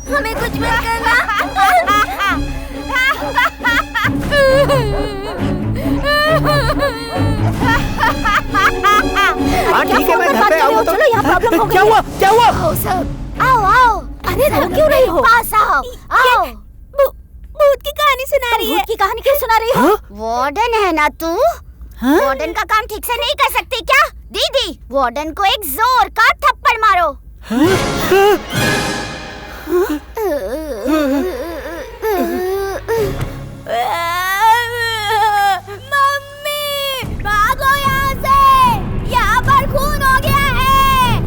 हमें कुछ मत करना। हाँ ठीक है, मैं घर पे आऊँ तो। चलो, यहाँ प्रॉब्लम हो गई। क्या हुआ? क्या हुआ? आओ सब, आओ। अरे रो क्यों रही हो? पास आओ। भूत की कहानी सुना रही है। भूत की कहानी क्यों सुना रही हो? वार्डन है ना तू? वार्डन का काम ठीक से नहीं कर सकती क्या? दीदी, वार्डन को एक जोर का थप्पड़ मारो। मम्मी, भागो यहाँ से। यहाँ पर खून हो गया है।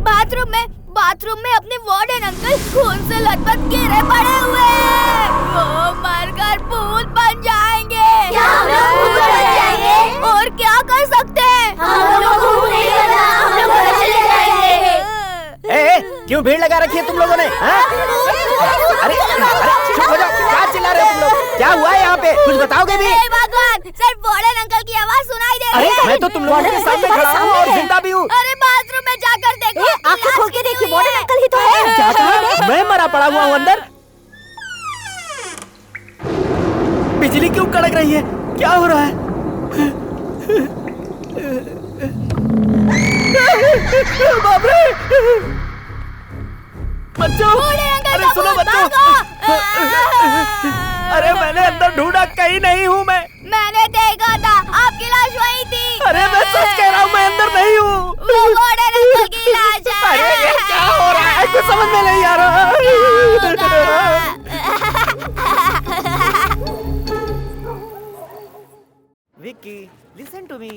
बाथरूम में अपने वार्डन अंकल खून से लथपथ गिरे पड़े हुए हैं। वो मरकर भूत बन जाएंगे। क्या हम लोग भूत बन जाएंगे? और क्या कर सकते हैं? हम लोग भूत नहीं करना, हम लोग घर चले जाएंगे। क्यों भीड़ लगा रखी है तुम लोगों ने? अरे चुप हो जाओ, क्या चिल्ला रहे हो तुम लोग? क्या हुआ है यहाँ पे? कुछ बताओगे भी? भगवान, सिर्फ वार्डन अंकल की आवाज सुनाई दे रही है। अरे मैं तो तुम लोगों के सामने खड़ा हूँ और जिंदा भी हूँ। अरे बाथरूम में जाकर देखो। आंखें खोल के देखिए, वार्डन अंकल ही तो है। क्या कहा? मैं मरा पड़ा हुआ हूँ अंदर? बिजली क्यों कड़क रही है? क्या हो रहा है? बाप रे! बच्चों! अरे सुनो बच्चों! अरे मैंने अंदर ढूंढा, कहीं नहीं हूँ मैं। मैंने देखा था, आपकी लाश वहीं थी। अरे मैं सच कह रहा हूँ, मैं अंदर नहीं हूँ। वो वार्डन अंकल की लाश है। अरे ये क्या हो रहा है? कुछ समझ में नहीं आ रहा। Vicky, listen to me.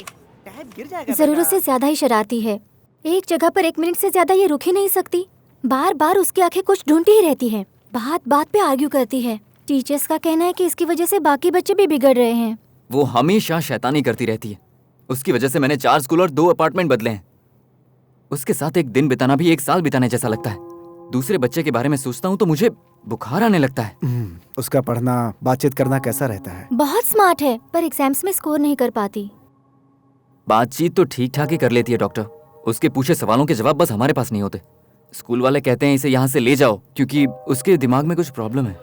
Tab गिर जाएगा। जरूरत से ज्यादा ही शरारती है। एक जगह पर 1 मिनट से ज्यादा ये रुक ही नहीं सकती। बार बार उसकी आंखें कुछ ढूंढती ही रहती है। बात बात पे आर्ग्यू करती है। टीचर्स का कहना है कि इसकी वजह से बाकी बच्चे भी बिगड़ रहे हैं। वो हमेशा शैतानी करती रहती है। उसकी वजह से मैंने 4 स्कूल और 2 अपार्टमेंट बदले हैं। उसके साथ एक दिन बिताना भी 1 साल बिताने जैसा लगता है। दूसरे बच्चे के बारे में सोचता हूँ तो मुझे बुखार आने लगता है। उसका पढ़ना, बातचीत करना कैसा रहता है? बहुत स्मार्ट है, पर एग्जाम्स में स्कोर नहीं कर पाती। बातचीत तो ठीक ठाक ही कर लेती है डॉक्टर। उसके पूछे सवालों के जवाब बस हमारे पास नहीं होते। स्कूल वाले कहते हैं इसे यहाँ से ले जाओ क्योंकि उसके दिमाग में कुछ प्रॉब्लम है।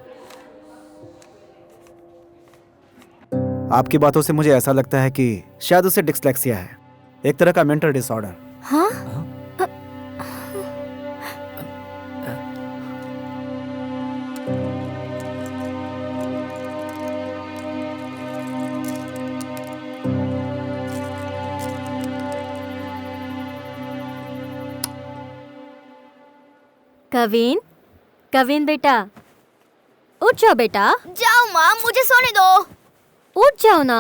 आपकी बातों से मुझे ऐसा लगता है कि शायद उसे डिस्लेक्सिया है, एक तरह का मेंटल डिसऑर्डर। हाँ? कविन बेटा, उठ जाओ बेटा। जाओ माँ, मुझे सोने दो। उठ जाओ ना।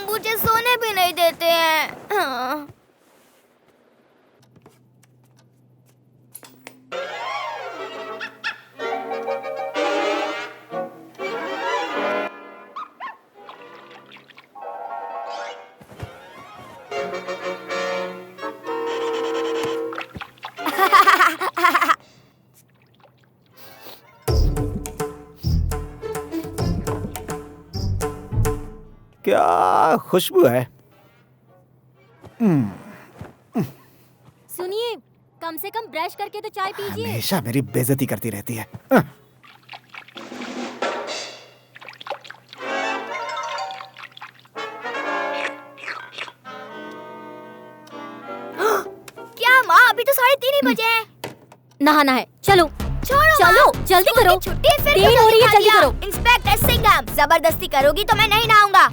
मुझे सोने भी नहीं देते हैं। क्या खुशबू है। सुनिए, कम से कम ब्रश करके तो चाय पीजिए। हमेशा मेरी बेइज्जती करती रहती है। क्या माँ, अभी तो 3:30 ही बजे हैं। नहाना है, चलो छोड़ो चलो, माँ। जल्दी स्कूल करो। की छुट्टी फिर 3 हो रही है, जल्दी करो। इंस्पेक्टर सिंघम, जबरदस्ती करोगी तो मैं नहीं नहाऊंगा।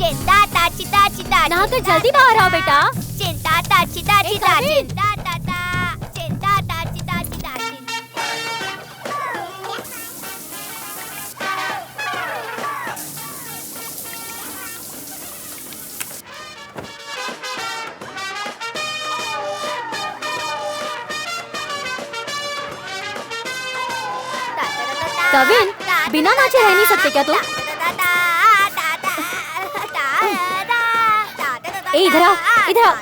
चिंता ताची ताची ताची। नहाकर जल्दी बाहर आओ बेटा। चिंता ताची ताची ताची। चिंता ताता, चिंता ताची ताची ताची। कविन, बिना नाचे रह नहीं सकते क्या तुम? ए, इधर आओ, इधर आओ।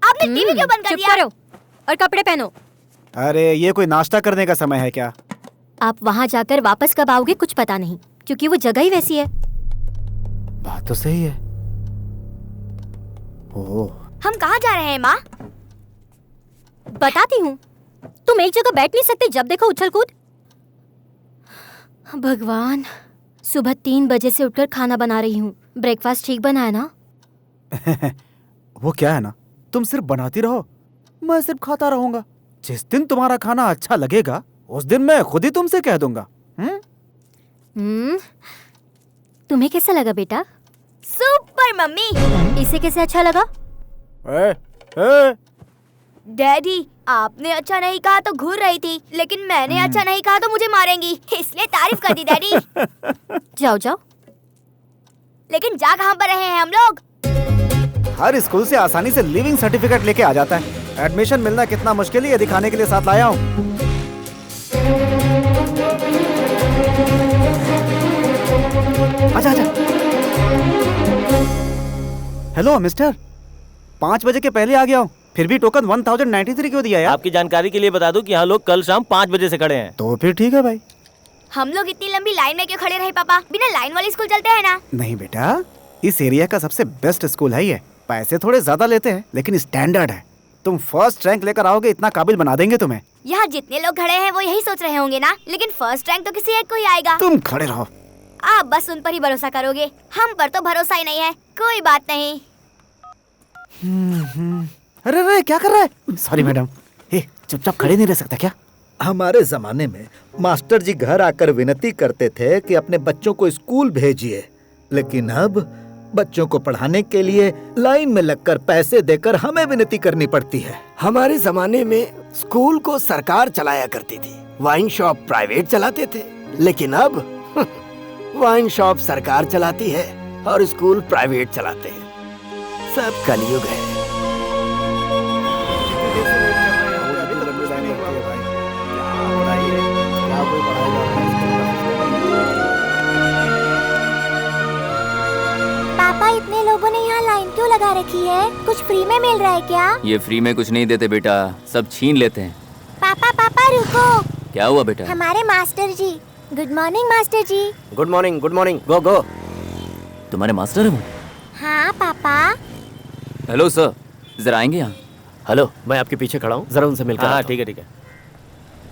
आपने टीवी क्यों बंद कर चुप दिया? करो और कपड़े पहनो। अरे ये कोई नाश्ता करने का समय है क्या? आप वहाँ जाकर वापस कब आओगे कुछ पता नहीं, क्योंकि वो जगह ही वैसी है। बात तो सही है। ओह, हम कहाँ जा रहे हैं माँ? बताती हूँ। तुम एक जगह बैठ नहीं सकते जब देखो उछल कूद। भगवान, सुबह 3 बजे से उठकर खाना बना रही हूँ। ब्रेकफास्ट ठीक बना है ना? वो क्या है ना, तुम सिर्फ बनाती रहो, मैं सिर्फ खाता रहूंगा। जिस दिन तुम्हारा खाना अच्छा लगेगा उस दिन मैं खुद ही तुमसे कह दूंगा। तुम्हें कैसा लगा बेटा? Super mummy. इसे कैसे अच्छा लगा? डैडी, आपने अच्छा नहीं कहा तो घूर रही थी, लेकिन मैंने अच्छा नहीं कहा तो मुझे मारेंगी, इसलिए तारीफ कर दी डैडी। जाओ जाओ। लेकिन जा कहाँ पर रहे हैं हम लोग? हर स्कूल से आसानी से लिविंग सर्टिफिकेट लेके आ जाता है। एडमिशन मिलना कितना मुश्किल है ये दिखाने के लिए साथ लाया हूँ। आजा आजा। हेलो मिस्टर, 5 बजे के पहले आ गया हूँ, फिर भी टोकन 1093 क्यों दिया यार? आपकी जानकारी के लिए बता दूं कि यहाँ लोग कल शाम 5 बजे से खड़े हैं। तो फिर ठीक है भाई। हम लोग इतनी लंबी लाइन में क्यों खड़े रहे पापा? बिना लाइन वाली स्कूल चलते हैं ना? नहीं बेटा, इस एरिया का सबसे बेस्ट स्कूल है ये। पैसे थोड़े ज्यादा लेते हैं लेकिन स्टैंडर्ड है। तुम फर्स्ट रैंक लेकर आओगे, इतना काबिल बना देंगे तुम्हें। यहाँ जितने लोग खड़े हैं वो यही सोच रहे होंगे ना, लेकिन फर्स्ट रैंक तो किसी एक को ही आएगा। तुम खड़े रहो। आप बस उन पर ही भरोसा करोगे, हम पर तो भरोसा ही नहीं है। कोई बात नहीं। अरे अरे क्या कर रहा है? Sorry madam. चुपचाप खड़े नहीं रह सकता क्या? हमारे जमाने में मास्टर जी घर आकर विनती करते थे कि अपने बच्चों को स्कूल भेजिए, लेकिन अब बच्चों को पढ़ाने के लिए लाइन में लगकर पैसे देकर हमें विनती करनी पड़ती है। हमारे जमाने में स्कूल को सरकार चलाया करती थी, वाइन शॉप प्राइवेट चलाते थे, लेकिन अब वाइन शॉप सरकार चलाती है और स्कूल प्राइवेट चलाते हैं। सब कलयुग है। पापा, इतने लोगों ने यहाँ लाइन क्यों लगा रखी है? कुछ फ्री में मिल रहा है क्या? ये फ्री में कुछ नहीं देते बेटा, सब छीन लेते हैं। पापा पापा रुको। क्या हुआ बेटा? हमारे master ji. Good morning master ji. Good morning, good morning. Go go. तुम्हारे मास्टर है वो? हाँ पापा। हेलो सर, जरा आएंगे यहाँ? हेलो, मैं आपके पीछे खड़ा हूँ, जरा उनसे मिलकर। हाँ ठीक है ठीक है।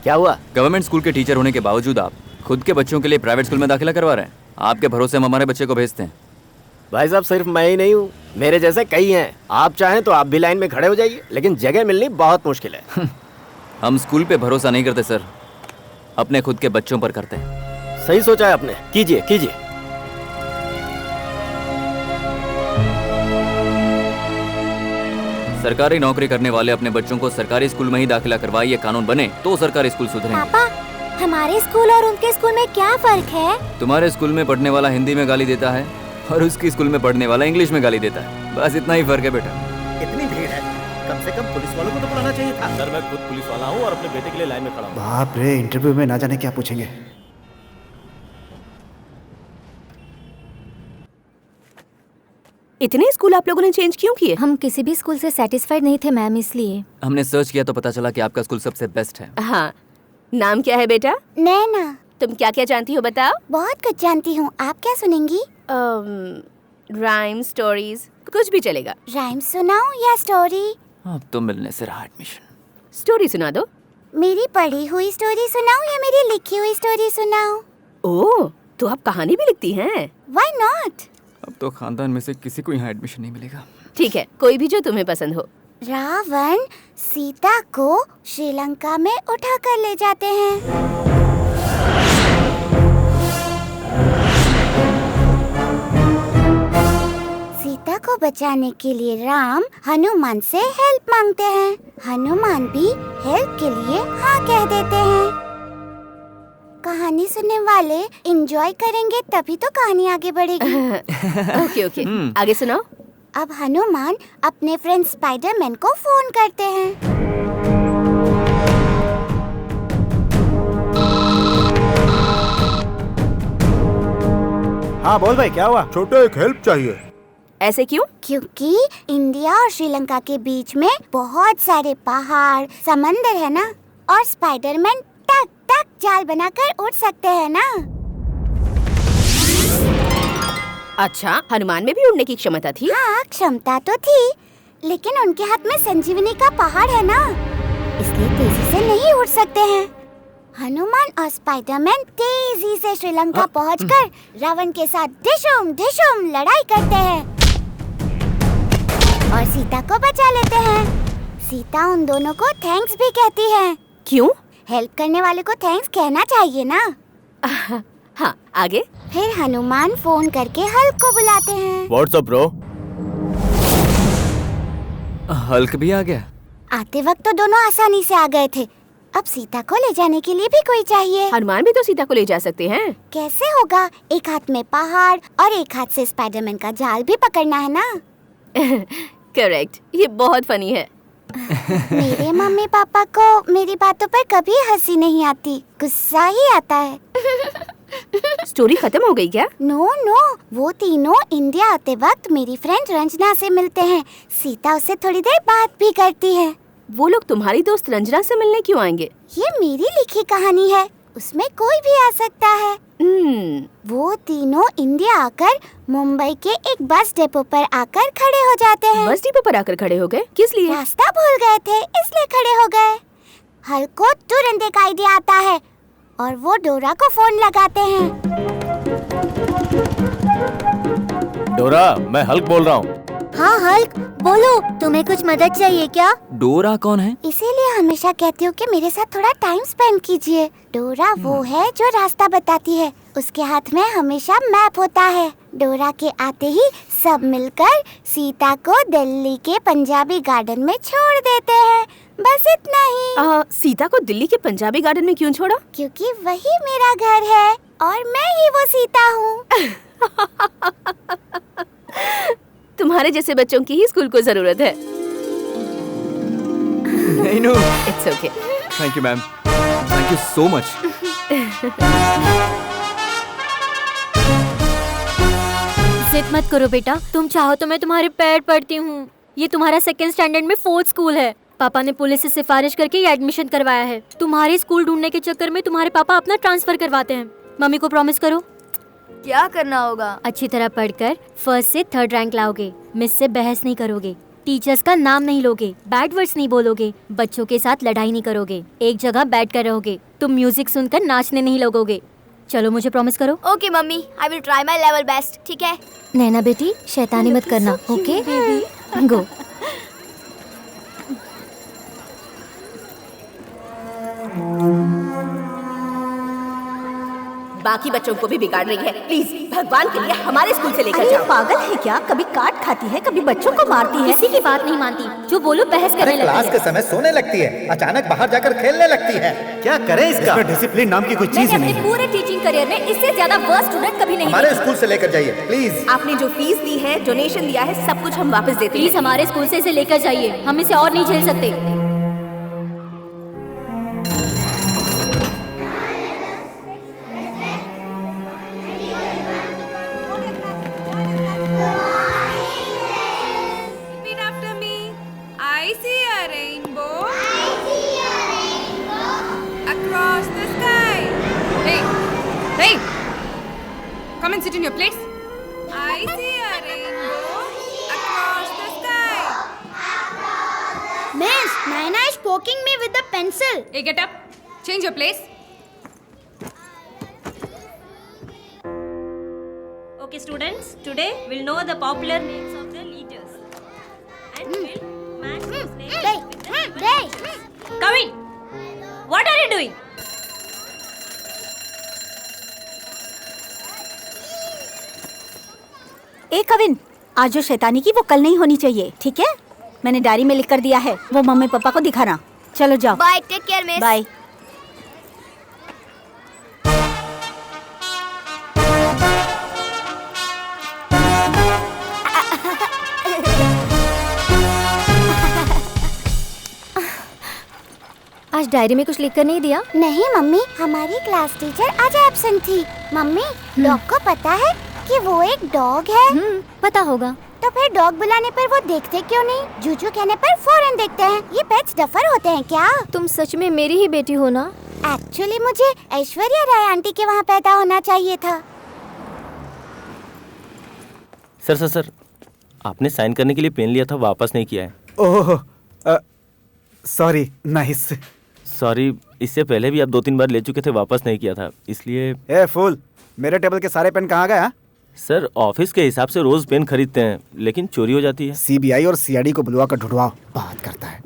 क्या हुआ? गवर्नमेंट स्कूल के टीचर होने के बावजूद आप खुद के बच्चों के लिए प्राइवेट स्कूल में दाखिला करवा रहे हैं। आपके भरोसे हम हमारे बच्चे को भेजते हैं। भाई साहब, सिर्फ मैं ही नहीं हूँ, मेरे जैसे कई हैं। आप चाहें तो आप भी लाइन में खड़े हो जाइए, लेकिन जगह मिलनी बहुत मुश्किल है। हम स्कूल पे भरोसा नहीं करते सर, अपने खुद के बच्चों पर करते हैं। सही सोचा है आपने, कीजिए कीजिए। सरकारी नौकरी करने वाले अपने बच्चों को सरकारी स्कूल में ही दाखिला करवाए, ये कानून बने तो सरकारी स्कूल सुधरेंगे। पापा, हमारे स्कूल और उनके स्कूल में क्या फर्क है? तुम्हारे स्कूल में पढ़ने वाला हिंदी में गाली देता है और उसकी स्कूल में पढ़ने वाला इंग्लिश में गाली देता है, बस इतना ही फर्क है बेटा। इतनी भीड़ है, कम से कम पुलिस वालों को तो बुलाना चाहिए था। सर, मैं खुद पुलिस वाला हूँ और अपने बेटे के लिए लाइन में खड़ा हूँ। बाप रे, इंटरव्यू में ना जाने क्या पूछेंगे। इतने स्कूल आप लोगों ने चेंज क्यों किए? हम किसी भी स्कूल से सेटिस्फाइड नहीं थे मैम, इसलिए। हमने सर्च किया तो पता चला कि आपका स्कूल सबसे बेस्ट है। हाँ, नाम क्या है बेटा? नैना। तुम क्या क्या जानती हो बताओ? बहुत कुछ जानती हूँ, आप क्या सुनेंगी? राइम, स्टोरीज, कुछ भी चलेगा। राइम सुनाऊं या स्टोरी? अब तो मिलने से रहा एडमिशन। स्टोरी सुना दो। मेरी पढ़ी हुई स्टोरी सुनाऊं या मेरी लिखी हुई स्टोरी सुनाऊं? ओह, तो आप कहानी भी लिखती हैं? Why not? अब तो खानदान में से किसी को यहाँ एडमिशन नहीं मिलेगा। ठीक है, कोई भी जो तुम्हें पसंद हो। रावण सीता को श्रीलंका में उठा कर ले जाते हैं। सीता को बचाने के लिए राम हनुमान से हेल्प मांगते हैं। हनुमान भी हेल्प के लिए हाँ कह देते हैं। कहानी सुनने वाले एंजॉय करेंगे तभी तो कहानी आगे बढ़ेगी। ओके ओके, आगे सुनाओ। अब हनुमान अपने फ्रेंड स्पाइडरमैन को फोन करते हैं। हाँ बोल भाई, क्या हुआ? छोटे, एक हेल्प चाहिए। ऐसे क्यों? क्योंकि इंडिया और श्रीलंका के बीच में बहुत सारे पहाड़ समंदर है ना, और स्पाइडरमैन टक टक जाल बनाकर उड़ सकते हैं ना। अच्छा, हनुमान में भी उड़ने की क्षमता थी? हाँ, क्षमता तो थी, लेकिन उनके हाथ में संजीवनी का पहाड़ है ना, इसलिए तेजी से नहीं उड़ सकते हैं। हनुमान और स्पाइडरमैन तेजी से श्रीलंका पहुंचकर रावण के साथ ढिशुम ढिशुम लड़ाई करते हैं और सीता को बचा लेते हैं। सीता उन दोनों को थैंक्स भी कहती है। क्यों? हेल्प करने वाले को थैंक्स कहना चाहिए ना। हाँ, आगे? फिर हनुमान फोन करके हल्क को बुलाते हैं। WhatsApp bro? हल्क भी आ गया? आते वक्त तो दोनों आसानी से आ गए थे, अब सीता को ले जाने के लिए भी कोई चाहिए। हनुमान भी तो सीता को ले जा सकते हैं। कैसे होगा? एक हाथ में पहाड़ और एक हाथ से स्पाइडरमैन का जाल भी पकड़ना है ना। करेक्ट, ये बहुत फनी है। मेरे मम्मी पापा को मेरी बातों पर कभी हंसी नहीं आती, गुस्सा ही आता है। स्टोरी खत्म हो गई क्या? नो, वो तीनों इंडिया आते वक्त मेरी फ्रेंड रंजना से मिलते हैं। सीता उससे थोड़ी देर बात भी करती है। वो लोग तुम्हारी दोस्त रंजना से मिलने क्यों आएंगे? ये मेरी लिखी कहानी है, उसमें कोई भी आ सकता है। वो तीनों इंडिया आकर मुंबई के एक बस डिपो पर आकर खड़े हो जाते हैं। बस डिपो पर आकर खड़े हो गए? किस लिए? रास्ता भूल गए थे, इसलिए खड़े हो गए। हल्क को तुरंत एक आइडिया आता है और वो डोरा को फोन लगाते हैं। डोरा, मैं हल्क बोल रहा हूँ। हाँ हल्क, बोलो, तुम्हें कुछ मदद चाहिए क्या? डोरा कौन है? इसीलिए हमेशा कहती हूँ कि मेरे साथ थोड़ा टाइम स्पेंड कीजिए। डोरा वो है जो रास्ता बताती है, उसके हाथ में हमेशा मैप होता है। डोरा के आते ही सब मिलकर सीता को दिल्ली के पंजाबी गार्डन में छोड़ देते हैं। बस इतना ही। सीता को दिल्ली के पंजाबी गार्डन में क्यों छोड़ा? क्योंकि वही मेरा घर है और मैं ही वो सीता हूँ। तुम्हारे जैसे बच्चों की ही स्कूल को जरूरत है। नहीं no. It's okay. Thank you ma'am, thank you so much. जिद मत करो बेटा, तुम चाहो तो मैं तुम्हारे पैर पड़ती हूँ। ये तुम्हारा सेकंड स्टैंडर्ड में 4th स्कूल है। पापा ने पुलिस से सिफारिश करके ये एडमिशन करवाया है। तुम्हारे स्कूल ढूंढने के चक्कर में तुम्हारे पापा अपना ट्रांसफर करवाते हैं। मम्मी को प्रॉमिस करो। क्या करना होगा? अच्छी तरह पढ़कर 1st से 3rd रैंक लाओगे। मिस से बहस नहीं करोगे, टीचर्स का नाम नहीं लोगे, बैड वर्ड्स नहीं बोलोगे, बच्चों के साथ लड़ाई नहीं करोगे, एक जगह बैठ कर रहोगे। तुम म्यूजिक सुनकर नाचने नहीं लगोगे। चलो मुझे प्रॉमिस करो। Okay mummy, I will try my level best. ठीक है? नैना बेटी, शैतानी मत करना, ओके? गो। बाकी बच्चों को भी बिगाड़ रही है। प्लीज भगवान के लिए हमारे स्कूल से लेकर जाओ। पागल है क्या? कभी काट खाती है, कभी बच्चों को मारती है। किसी की बात नहीं मानती, जो बोलो बहस करने लगती क्लास है। के समय सोने लगती है, अचानक बाहर जाकर खेलने लगती है। क्या करें इसका? डिसिप्लिन नाम की कोई चीज मैंने ही अपने नहीं है। पूरे टीचिंग करियर में इससे ज्यादा वर्स्ट स्टूडेंट कभी नहीं हमारे देखा। स्कूल से लेकर जाइए प्लीज। आपने जो फीस दी है, डोनेशन दिया है, सब कुछ हम वापस देते प्लीज हैं। हमारे स्कूल से इसे लेकर जाइए, हम इसे और नहीं झेल सकते। Repeat after me. I see a rainbow. Across the sky. Hey! Come and sit in your place. I see a rainbow. Across the sky. Miss, Naina is poking me with the pencil. Hey, get up. Change your place. Okay, students, today we'll know the popular names of the leaders. And we'll match those names with the Kavin, what are you doing? ए कविन, आज जो शैतानी की वो कल नहीं होनी चाहिए, ठीक है? मैंने डायरी में लिख कर दिया है, वो मम्मी पापा को दिखाना। चलो जाओ। Bye, take care miss. Bye. आज डायरी में कुछ लिखकर नहीं दिया? नहीं मम्मी, हमारी क्लास टीचर आज एब्सेंट थी। मम्मी, डॉग को पता है कि वो एक डॉग है? पता होगा। तो फिर डॉग बुलाने पर वो देखते क्यों नहीं? जूजू कहने पर फौरन देखते हैं। ये पेट्स डफर होते हैं क्या? तुम सच में मेरी ही बेटी हो ना? एक्चुअली मुझे ऐश्वर्या राय आंटी के वहाँ पैदा होना चाहिए था। सर आपने साइन करने के लिए पेन लिया था, वापस नहीं किया है। Oh sorry. नाइस। सॉरी, इससे पहले भी आप 2-3 बार ले चुके थे, वापस नहीं किया था, इसलिए। ए फूल, मेरे टेबल के सारे पेन कहाँ गए? हाँ? सर ऑफिस के हिसाब से रोज पेन खरीदते हैं, लेकिन चोरी हो जाती है। सीबीआई और सीआईडी को बुलवा कर ढूंढवाओ, बात करता है।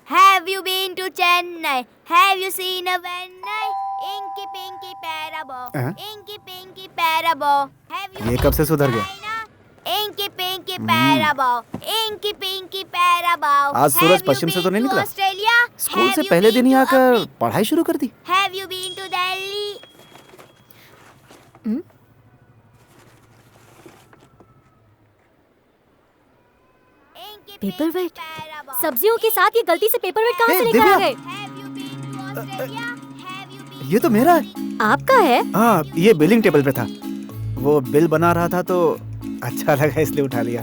Have you been to Chennai? Have you seen a Chennai? Inky Pinky Parabo. Inky Pinky Parabo. Have you ये कब से सुधर गया? Inky Pinky Parabo. Inky Pinky Parabo. आज सूरज पश्चिम से तो नहीं निकला? स्कूल से पहले दिन ही आकर पढ़ाई शुरू कर दी। Have you been to Delhi? Paper weight? सब्जियों के साथ ये गलती से पेपर वेट कहाँ से लेकर आ गए? ये तो मेरा है। आपका है? हाँ, ये बिलिंग टेबल पे था। वो बिल बना रहा था तो अच्छा लगा इसलिए उठा लिया।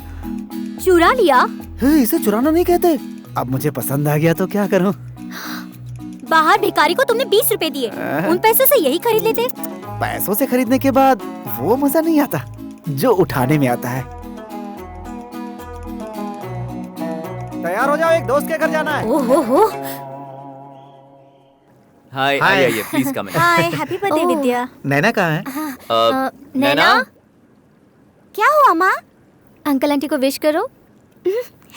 चुरा लिया? इसे चुराना नहीं कहते। अब मुझे पसंद आ गया तो क्या करूं? बाहर भिखारी को तुमने 20 रुपए दिए, उन पैसों से यही खरीद लेते। पैसों से खरीदने के बाद वो मजा नहीं आता जो उठाने में आता है। तैयार हो जाओ, एक दोस्त के घर जाना है। ओहो। हाय, आइए, please come in. Hi, happy birthday Vidya. Naina कहाँ है? नैना? क्या हुआ माँ? अंकल आंटी को विश करो।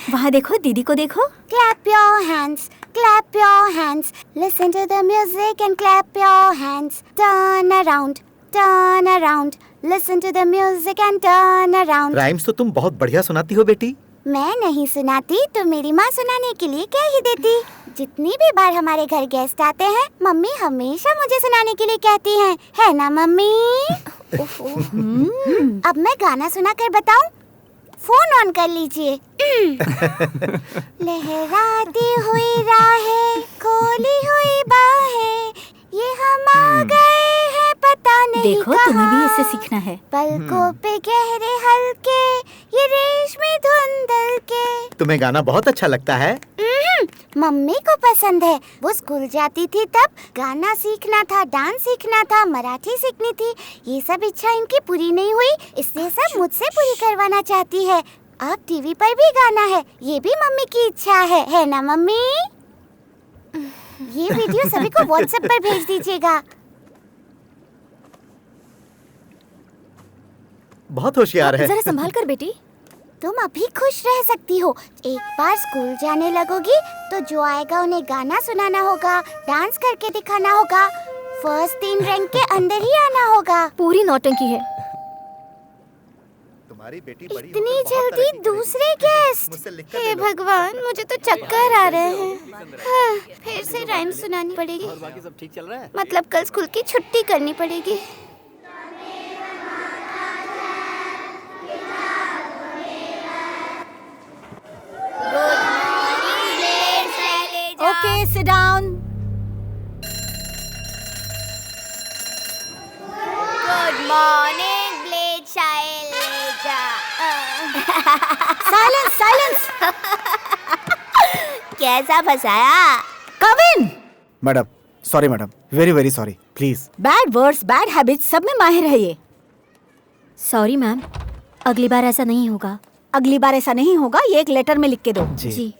वहाँ देखो, दीदी को देखो। Clap your hands, clap your hands. Listen to the music and clap your hands. Turn around, turn around. Listen to the music and turn around. Rhymes तो तुम बहुत बढ़िया सुनाती हो बेटी। मैं नहीं सुनाती तो मेरी माँ सुनाने के लिए कह ही देती। जितनी भी बार हमारे घर गेस्ट आते हैं, मम्मी हमेशा मुझे सुनाने के लिए कहती हैं, है ना मम्मी? अब मैं गाना सुना कर बताऊं? फोन ऑन कर लीजिए। लहराती हुई राहें, खोली हुई बाहें, ये हम आ गए हैं पता नहीं देखो, तुम्हें भी इससे सीखना है। पलकों पे गहरे हल्के, ये रेशमी धुंधल के। तुम्हें गाना बहुत अच्छा लगता है। मम्मी को पसंद है। वो स्कूल जाती थी तब गाना सीखना था, डांस सीखना था, मराठी सीखनी थी। ये सब इच्छा इनकी पूरी नहीं हुई, इसलिए सब मुझसे पूरी करवाना चाहती है। अब टीवी पर भी गाना है, ये भी मम्मी की इच्छा है ना मम्मी? ये वीडियो सभी को व्हाट्सएप पर भेज दीजिएगा। बहुत होशियार है। जरा संभाल कर बेटी। तुम अभी खुश रह सकती हो। एक बार स्कूल जाने लगोगी तो जो आएगा उन्हें गाना सुनाना होगा, डांस करके दिखाना होगा, फर्स्ट 3 रैंक के अंदर ही आना होगा। पूरी नौटंकी है। तुम्हारी बेटी बड़ी इतनी जल्दी दूसरे गेस्ट? हे भगवान, मुझे तो चक्कर आ रहे हैं। हाँ, फिर से राइम सुनानी पड़ेगी। बाकी सब ठीक चल रहा है? मतलब कल स्कूल की छुट्टी करनी पड़ेगी। Okay, sit down. Good morning, Blade Shaileja. Silence, silence. कैसा फंसाया? Come in. Madam, sorry madam, very very sorry, please. Bad words, bad habits सब में माहिर है ये। सॉरी मैम, अगली बार ऐसा नहीं होगा। अगली बार ऐसा नहीं होगा, ये एक लेटर में लिख के दो। जी।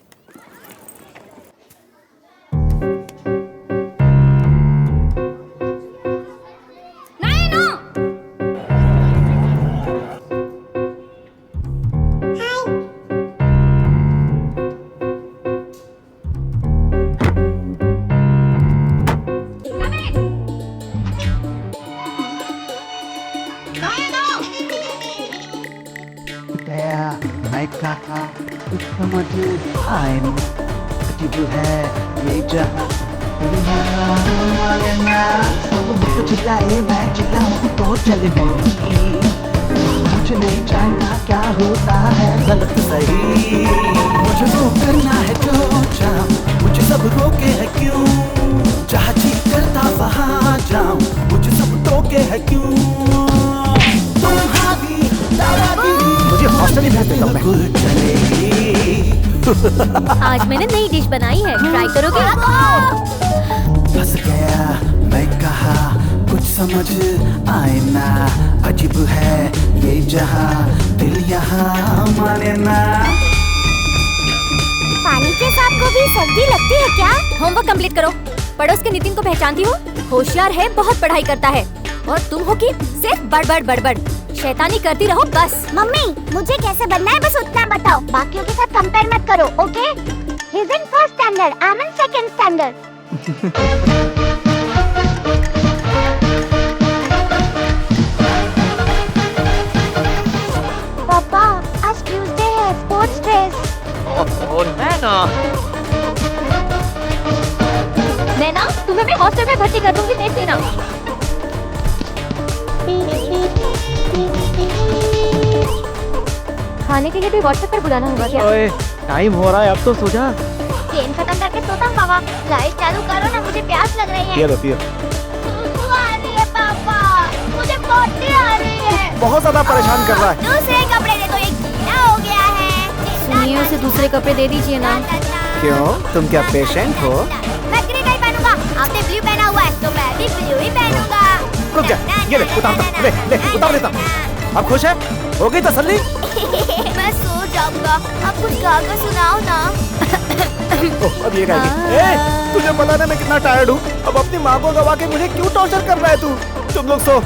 मुझे नहीं जानता क्या होता है गलत सही, मुझे वो करना है जो चाहूं, मुझे सब रोके है क्यों, जहाँ जी करता वहाँ जाऊं, मुझे सब आज मैंने नई डिश बनाई है, ट्राई करोगे? फंस गया मैं कहा कुछ समझ आए ना, अजीब है ये जहां, दिल यहाँ माने ना। पानी के सांप को भी सर्दी लगती है क्या? होमवर्क कंप्लीट करो। पड़ोस के नितिन को पहचानती हो? होशियार है, बहुत पढ़ाई करता है। और तुम हो कि सिर्फ बड़बड़ बड़बड़, शैतानी करती रहो बस। मम्मी, मुझे कैसे बनना है बस उतना बताओ, बाकियों के साथ कंपेयर मत करो, okay? He is in first standard, I am in second standard. पापा, आज ट्यूसडे है, स्पोर्ट्स ड्रेस। नैना, तुम्हें मैं हॉस्टल में भर्ती कर दूंगी, देख लेना। खाने के लिए भी व्हाट्सएप पर बुलाना होगा क्या? ओए, टाइम हो रहा है, अब तो सो जा। गेम खत्म करके सोता हूँ पापा। लाइट चालू करो ना, मुझे प्यास लग रही है। पियो। सुसु आ रही है पापा, मुझे पोटी आ रही है। बहुत ज्यादा परेशान कर रहा है। दूसरे कपड़े दे दो, ये गीला हो गया है। सुनिए, उसे दूसरे कपड़े दे दीजिए ना। क्यों, तुम क्या पेशेंट हो? मैं ग्रीन नहीं पहनूंगा, आपने ब्लू पहना हुआ है तो मैं भी ब्लू ही पहनूंगा। रुक जा, ये ले उतार दो, ले उतार देता हूँ। अब खुश है? हो गई तसल्ली? मैं सो जाऊंगा, आप कुछ गाकर सुनाओ ना। अब ये गाएगी। तुझे पता नहीं मैं कितना टायर्ड हूँ। अब अपनी माँ को गवा के मुझे क्यों टॉर्चर कर रहा है तू? तुम लोग सो,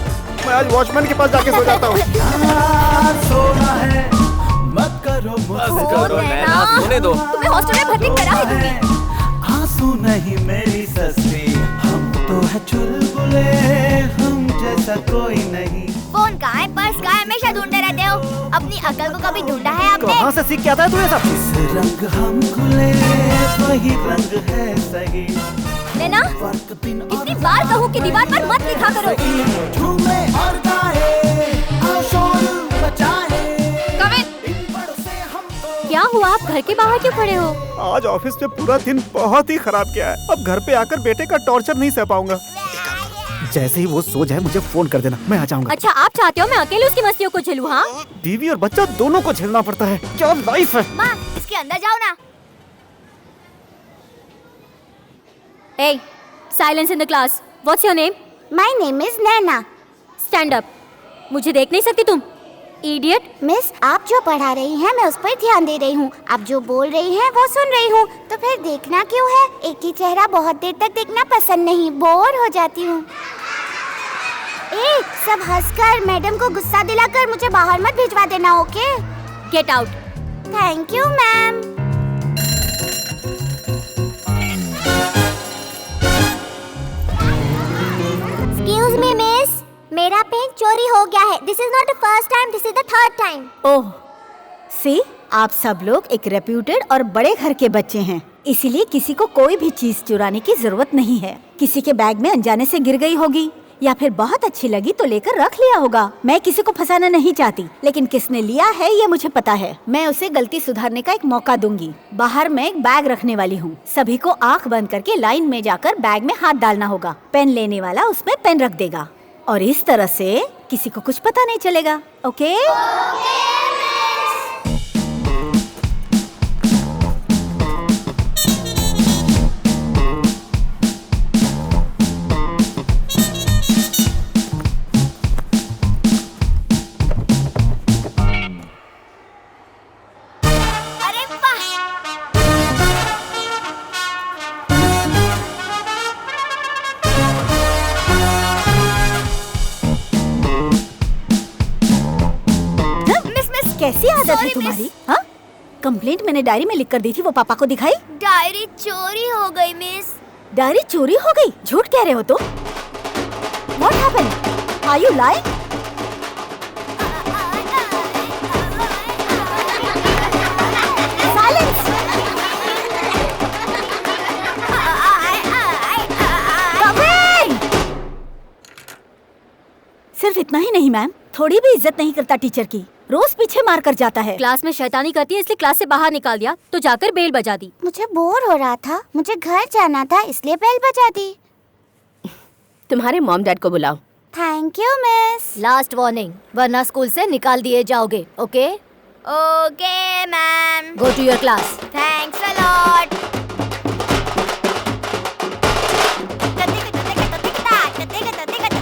मैं आज वॉचमैन के पास जाके सो जाता हूँ। सोना है मत करो मुझसे, नैना, सोने दो। तुम्हें हॉस्टल में भर्ती करा है तुमने। आंसू नहीं मेरी सस्ती, हम तो है चुलबुले, हम जैसा कोई नहीं। फोन कहाँ है, पर्स कहाँ है, हमेशा ढूंढते रहते हो। अपनी अकल को कभी ढूंढा है आपने? कहाँ से सीख के आता है तू ये सब? इस रंग हम खुले, वही रंग है सही। नैना, कितनी बार कहूँ कि दीवार पर मत लिखा करो। झूमे और गाए, आओ शोर मचाए। क्या हुआ, आप घर के बाहर क्यों खड़े हो? आज ऑफिस में पूरा दिन बहुत ही खराब गया है। अब घर पे आकर बेटे का टॉर्चर नहीं सह पाऊंगा। जैसे ही वो सो जाए मुझे फोन कर देना, मैं आ जाऊंगा। अच्छा, आप चाहते हो मैं अकेले उसकी मस्तियों को झेलूं? हाँ, बीवी और बच्चा दोनों को झेलना पड़ता है। क्या लाइफ है। माँ, इसके अंदर जाओ ना। Hey, silence in the class. What's your name? My name is Naina. Stand up. मुझे देख नहीं सकती तुम? Idiot. मिस, आप जो पढ़ा रही हैं मैं उस पर ध्यान दे रही हूँ। आप जो बोल रही हैं वो सुन रही हूँ। तो फिर देखना क्यों है? एक ही चेहरा बहुत देर तक देखना पसंद नहीं, बोर हो जाती हूँ। सब हंसकर मैडम को गुस्सा दिलाकर मुझे बाहर मत भिजवा देना, okay? Get out. Thank you ma'am. Excuse me miss, मेरा पेन चोरी हो गया है। This is not the first time, this is the third time. Oh, see, आप सब लोग एक रेप्यूटेड और बड़े घर के बच्चे हैं, इसीलिए किसी को कोई भी चीज चुराने की जरूरत नहीं है। किसी के बैग में अनजाने से गिर गई होगी या फिर बहुत अच्छी लगी तो लेकर रख लिया होगा। मैं किसी को फंसाना नहीं चाहती, लेकिन किसने लिया है ये मुझे पता है। मैं उसे गलती सुधारने का एक मौका दूंगी। बाहर मैं एक बैग रखने वाली हूँ। सभी को आंख बंद करके लाइन में जाकर बैग में हाथ डालना होगा। पेन लेने वाला उसमें पेन रख देगा और इस तरह से किसी को कुछ पता नहीं चलेगा, ओके? कैसी आदत है तुम्हारी? हाँ, कंप्लेंट मैंने डायरी में लिख कर दी थी, वो पापा को दिखाई? डायरी चोरी हो गई मिस। डायरी चोरी हो गई? झूठ कह रहे हो तुम? What happened? Are you lying? Silence! सिर्फ इतना ही नहीं मैम, थोड़ी भी इज्जत नहीं करता टीचर की। रोज पीछे मार कर जाता है। क्लास में शैतानी करती है इसलिए क्लास से बाहर निकाल दिया, तो जाकर बेल बजा दी। मुझे बोर हो रहा था, मुझे घर जाना था, इसलिए बेल बजा दी। तुम्हारे मॉम डैड को बुलाओ। Thank you miss. Last warning, वरना स्कूल से निकाल दिए जाओगे, okay? Okay ma'am. Go to your class. Thanks a lot.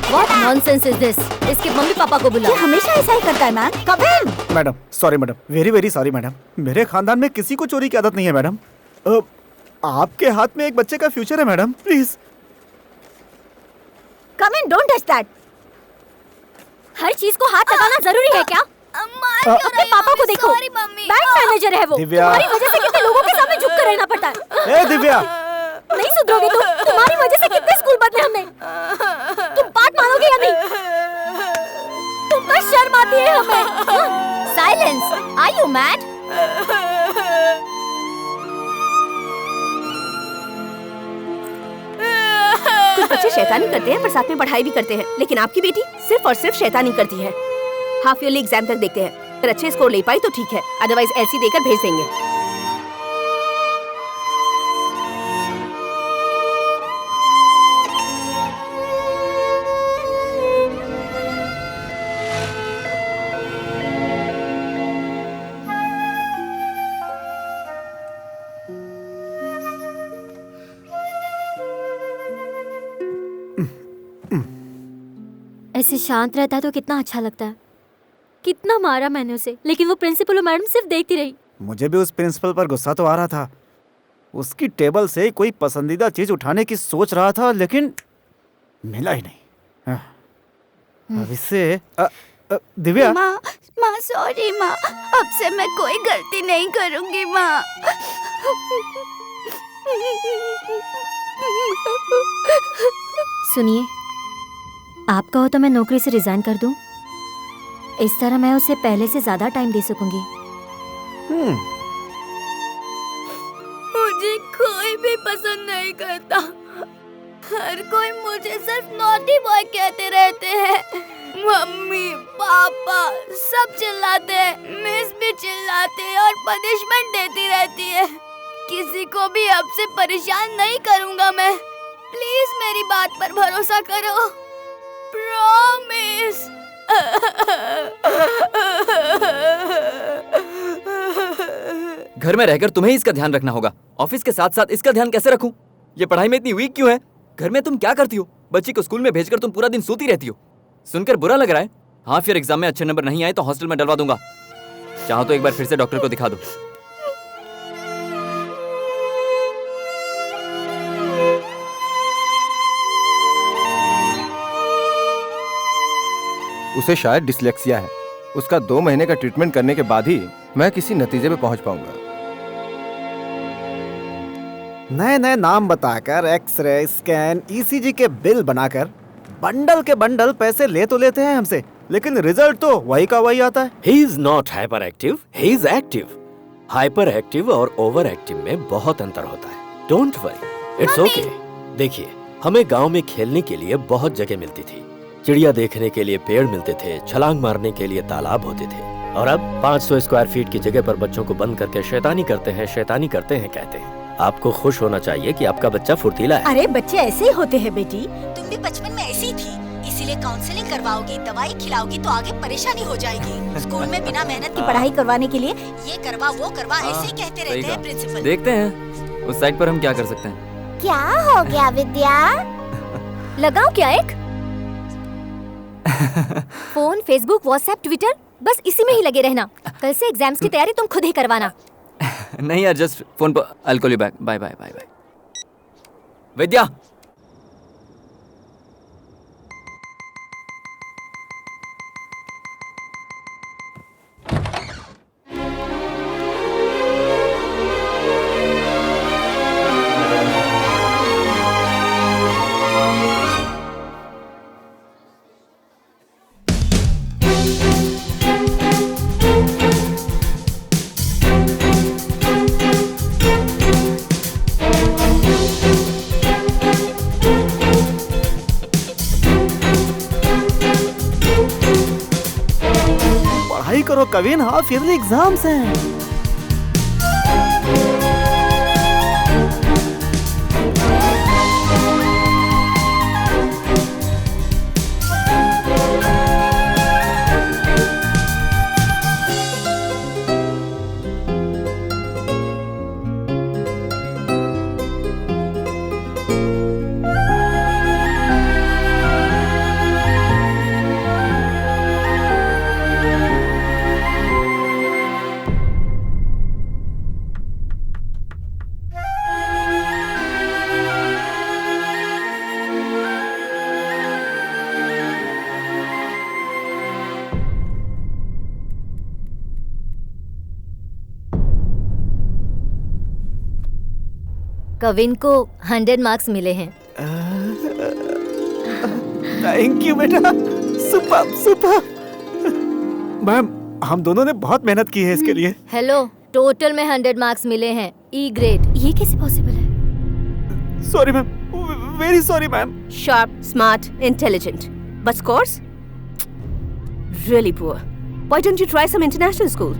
What nonsense is this? इसके मम्मी पापा को बुलाओ। ये हमेशा ऐसा ही करता है ma'am. Come in. Madam sorry madam, very very sorry madam. मेरे खानदान में किसी को चोरी की आदत नहीं है मैडम। आपके हाथ में एक बच्चे का फ्यूचर है madam, please. Come in, don't touch that. हर चीज को हाथ लगाना जरूरी है क्या? अपने पापा को देखो, बैंक मैनेजर है वो। दिव्या। तुम्हारी वजह से कितने लोगों के सामने झुक कर रहना पड़ता है। ए दिव्या, नहीं सुधरोगे तुम। तुम्हारी वजह से कितने स्कूल बदले हमने। तुम बात मानोगे या नहीं? तुमको शर्म आती है हमें। साइलेंस। Are you mad? कुछ बच्चे शैतानी करते हैं पर साथ में पढ़ाई भी करते हैं, लेकिन आपकी बेटी सिर्फ और सिर्फ शैतानी करती है। हाफ ईयरली एग्जाम तक देखते हैं, अगर अच्छे स्कोर ले पाई तो ठीक है, अदरवाइज ऐसी देकर भेज देंगे। ऐसे शांत रहता है तो कितना अच्छा लगता है। कितना मारा मैंने उसे, लेकिन वो प्रिंसिपल और मैडम सिर्फ देखती रही। मुझे भी उस प्रिंसिपल पर गुस्सा तो आ रहा था। उसकी टेबल से कोई पसंदीदा चीज उठाने की सोच रहा था, लेकिन मिला ही नहीं। अब इससे दिव्या। माँ सॉरी माँ, अब से मैं कोई गलती नहीं करूँगी माँ। सुनिए, आपका हो तो मैं नौकरी से रिजाइन कर दूं। इस तरह मैं उसे पहले से ज्यादा टाइम दे सकूंगी। मुझे कोई भी पसंद नहीं करता। हर कोई मुझे सिर्फ नॉटी बॉय कहते रहते हैं। मम्मी पापा सब चिल्लाते हैं, मिस भी चिल्लाते हैं और पनिशमेंट देती रहती है। किसी को भी अब से परेशान नहीं करूंगा मैं। प्लीज मेरी बात पर भरोसा करो, प्रॉमिस। घर में रहकर तुम्हें इसका ध्यान रखना होगा, ऑफिस के साथ साथ इसका ध्यान कैसे रखूं? ये पढ़ाई में इतनी वीक क्यों है? घर में तुम क्या करती हो? बच्ची को स्कूल में भेजकर तुम पूरा दिन सोती रहती हो। सुनकर बुरा लग रहा है। हाफ ईयर एग्जाम में अच्छे नंबर नहीं आए तो हॉस्टल में डलवा दूंगा। चाहो तो एक बार फिर से डॉक्टर को दिखा दो। उसे शायद डिसलेक्सिया है। उसका 2 महीने का ट्रीटमेंट करने के बाद ही मैं किसी नतीजे पे पहुंच पाऊंगा। नए नए नाम बताकर एक्सरे, स्कैन, ईसीजी के बिल बनाकर बंडल के बंडल पैसे ले तो लेते हैं हमसे, लेकिन रिजल्ट तो वही का वही आता है। He is not hyperactive, he is active. Hyperactive और overactive में बहुत अंतर होता है। Don't worry, it's okay. देखिए, हमें गांव में खेलने के लिए बहुत जगह मिलती थी। चिड़िया देखने के लिए पेड़ मिलते थे, छलांग मारने के लिए तालाब होते थे, और अब 500 स्क्वायर फीट की जगह पर बच्चों को बंद करके शैतानी करते हैं कहते हैं। आपको खुश होना चाहिए कि आपका बच्चा फुर्तीला है। अरे बच्चे ऐसे ही होते हैं बेटी, तुम भी बचपन में ऐसी थी, इसीलिए काउंसलिंग करवाओगी, दवाई खिलाओगी तो आगे परेशानी हो जाएगी। स्कूल में बिना मेहनत की पढ़ाई करवाने के लिए ये करवा वो करवा ऐसे ही कहते रहते हैं प्रिंसिपल। देखते हैं उस साइट पर हम क्या कर सकते हैं। क्या हो गया विद्या? लगाओ क्या एक फोन, फेसबुक, व्हाट्सएप, ट्विटर, बस इसी में ही लगे रहना। कल से एग्जाम्स की तैयारी तुम खुद ही करवाना। नहीं यार, जस्ट फोन पर। I'll call you back. Bye bye bye bye. Vidya, पढ़ाई करो कविन, हाफ ईयरली एग्जाम्स हैं। कविन को 100 मार्क्स मिले हैं। थैंक यू बेटा, सुपर सुपर। मैम, हम दोनों ने बहुत मेहनत की है इसके लिए। हेलो, टोटल में 100 मार्क्स मिले हैं, ई ग्रेड। ये कैसे पॉसिबल है? Sorry ma'am, very sorry ma'am. Sharp, smart, intelligent. But scores? Really poor. Why don't you try some international school?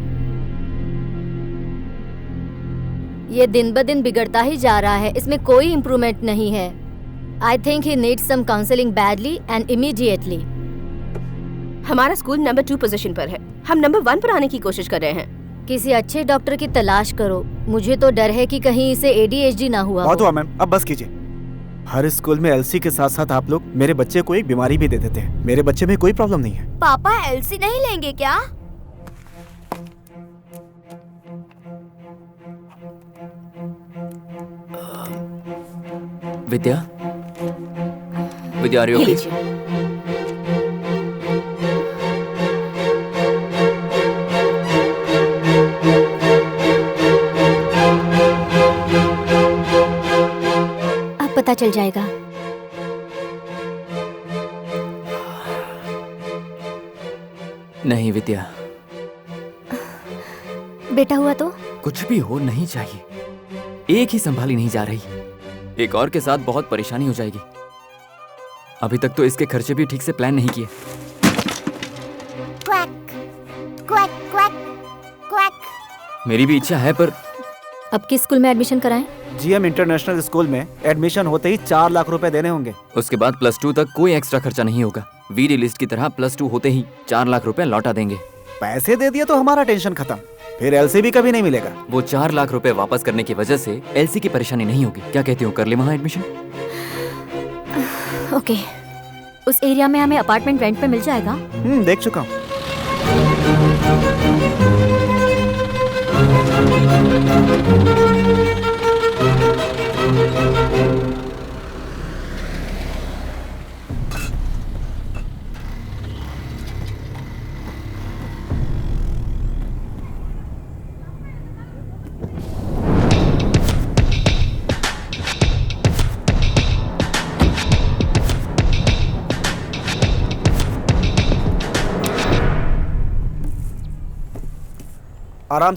ये दिन ब दिन बिगड़ता ही जा रहा है, इसमें कोई इम्प्रूवमेंट नहीं है। I think he needs some counseling badly and immediately. हमारा स्कूल नंबर 2 पोजीशन पर है, हम नंबर 1 पर आने की कोशिश कर रहे हैं। किसी अच्छे डॉक्टर की तलाश करो। मुझे तो डर है कि कहीं इसे ADHD ना हुआ बहुत हो। हुआ मैम, अब बस कीजिए। हर स्कूल में एलसी के साथ साथ आप लोग मेरे बच्चे को एक बीमारी भी दे देते हैं। मेरे बच्चे में कोई प्रॉब्लम नहीं है। पापा एलसी नहीं लेंगे क्या? विद्या, विद्या, are you ये okay? लीजिए। अब पता चल जाएगा। नहीं विद्या, बेटा हुआ तो? कुछ भी हो नहीं चाहिए। एक ही संभाली नहीं जा रही, एक और के साथ बहुत परेशानी हो जाएगी। अभी तक तो इसके खर्चे भी ठीक से प्लान नहीं किए। Quack quack quack quack. मेरी भी इच्छा है पर अब किस स्कूल में एडमिशन कराएं? जीएम इंटरनेशनल स्कूल में एडमिशन होते ही 4 लाख रुपए देने होंगे। उसके बाद +2 तक कोई एक्स्ट्रा खर्चा नहीं होगा। वीडी लिस्ट की तरह +2 होते ही 4 लाख रुपए लौटा देंगे। पैसे दे दिए तो हमारा टेंशन खत्म, फिर एलसी भी कभी नहीं मिलेगा। वो 4 लाख रुपए वापस करने की वजह से एलसी की परेशानी नहीं होगी। क्या कहती हो, कर ले वहाँ एडमिशन? ओके, उस एरिया में हमें अपार्टमेंट रेंट पे मिल जाएगा? देख चुका हूँ।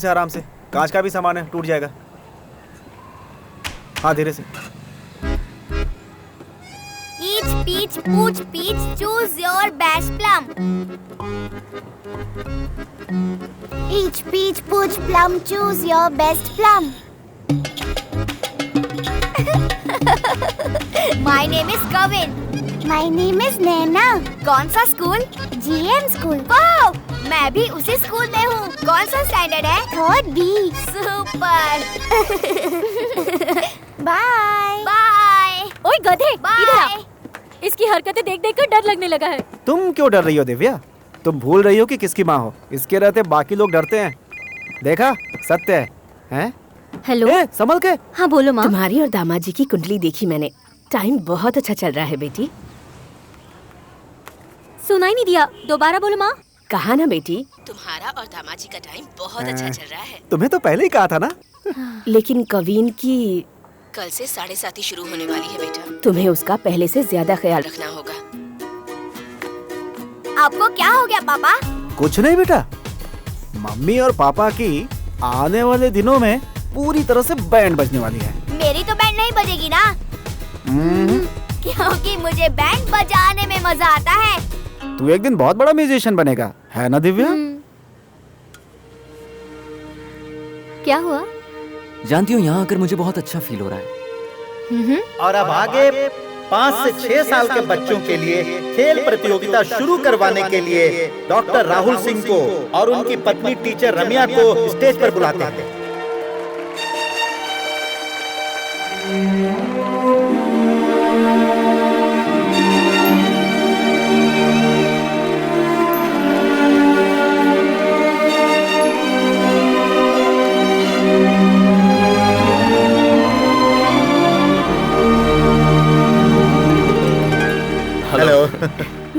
आराम से, कांच का भी सामान है, टूट जाएगा। हाँ, धीरे से। Each peach, pooch peach, choose your best plum. Each peach pooch plum, choose your best plum. My name is Kavin. My name is Naina. कौन सा स्कूल? GM school. वाओ, मैं भी उसी स्कूल में हूँ। कौन सा स्टैंडर्ड है? 3rd B। Super. Bye bye. ओए गधे, इधर आ। बाय। इसकी हरकतें देख देख कर डर लगने लगा है। तुम क्यों डर रही हो दिव्या? तुम भूल रही हो कि किसकी माँ हो। इसके रहते बाकी लोग डरते हैं। देखा, सत्य है, हैं? हेलो, संभल के। हाँ बोलो माँ। तुम्हारी और दामाद जी की कुंडली देखी मैंने। टाइम बहुत अच्छा चल रहा है बेटी। सुनाई नहीं दिया, दोबारा बोलो माँ। कहा ना बेटी, तुम्हारा और दामाद जी का टाइम बहुत अच्छा चल रहा है। तुम्हें तो पहले ही कहा था ना। लेकिन कवीन की कल से 7:30 शुरू होने वाली है बेटा। तुम्हें उसका पहले से ज्यादा ख्याल रखना होगा। आपको क्या हो गया पापा? कुछ नहीं बेटा, मम्मी और पापा की आने वाले दिनों में पूरी तरह से बैंड बजने वाली है। मेरी तो बैंड नहीं बजेगी ना, क्योंकि मुझे बैंड बजाने में मजा आता है। तू एक दिन बहुत बड़ा म्यूजिशियन बनेगा, है ना दिव्या? क्या हुआ? जानती हो, यहाँ आकर मुझे बहुत अच्छा फील हो रहा है। और अब आगे 5 से 6 साल के बच्चों के लिए खेल प्रतियोगिता शुरू करवाने के लिए डॉक्टर राहुल सिंह को और उनकी पत्नी टीचर रम्या को स्टेज पर बुलाते हैं।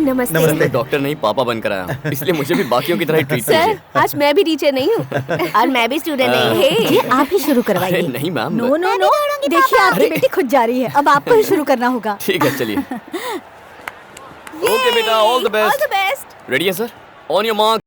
नमस्ते। डॉक्टर नहीं पापा बनकर आया हूं, इसलिए मुझे भी बाकियों की तरह ट्रीट सर, कीजिए। आज मैं भी टीचर नहीं हूँ और मैं भी स्टूडेंट नहीं। ये आप ही शुरू अरे करवाइए। नहीं मैम। नो नो नो, देखिए आपकी बेटी खुद जा रही है, अब आपको ही शुरू करना होगा। ठीक है चलिए। ओके बेटा, all the best. All the best. Ready है सर? On your mark.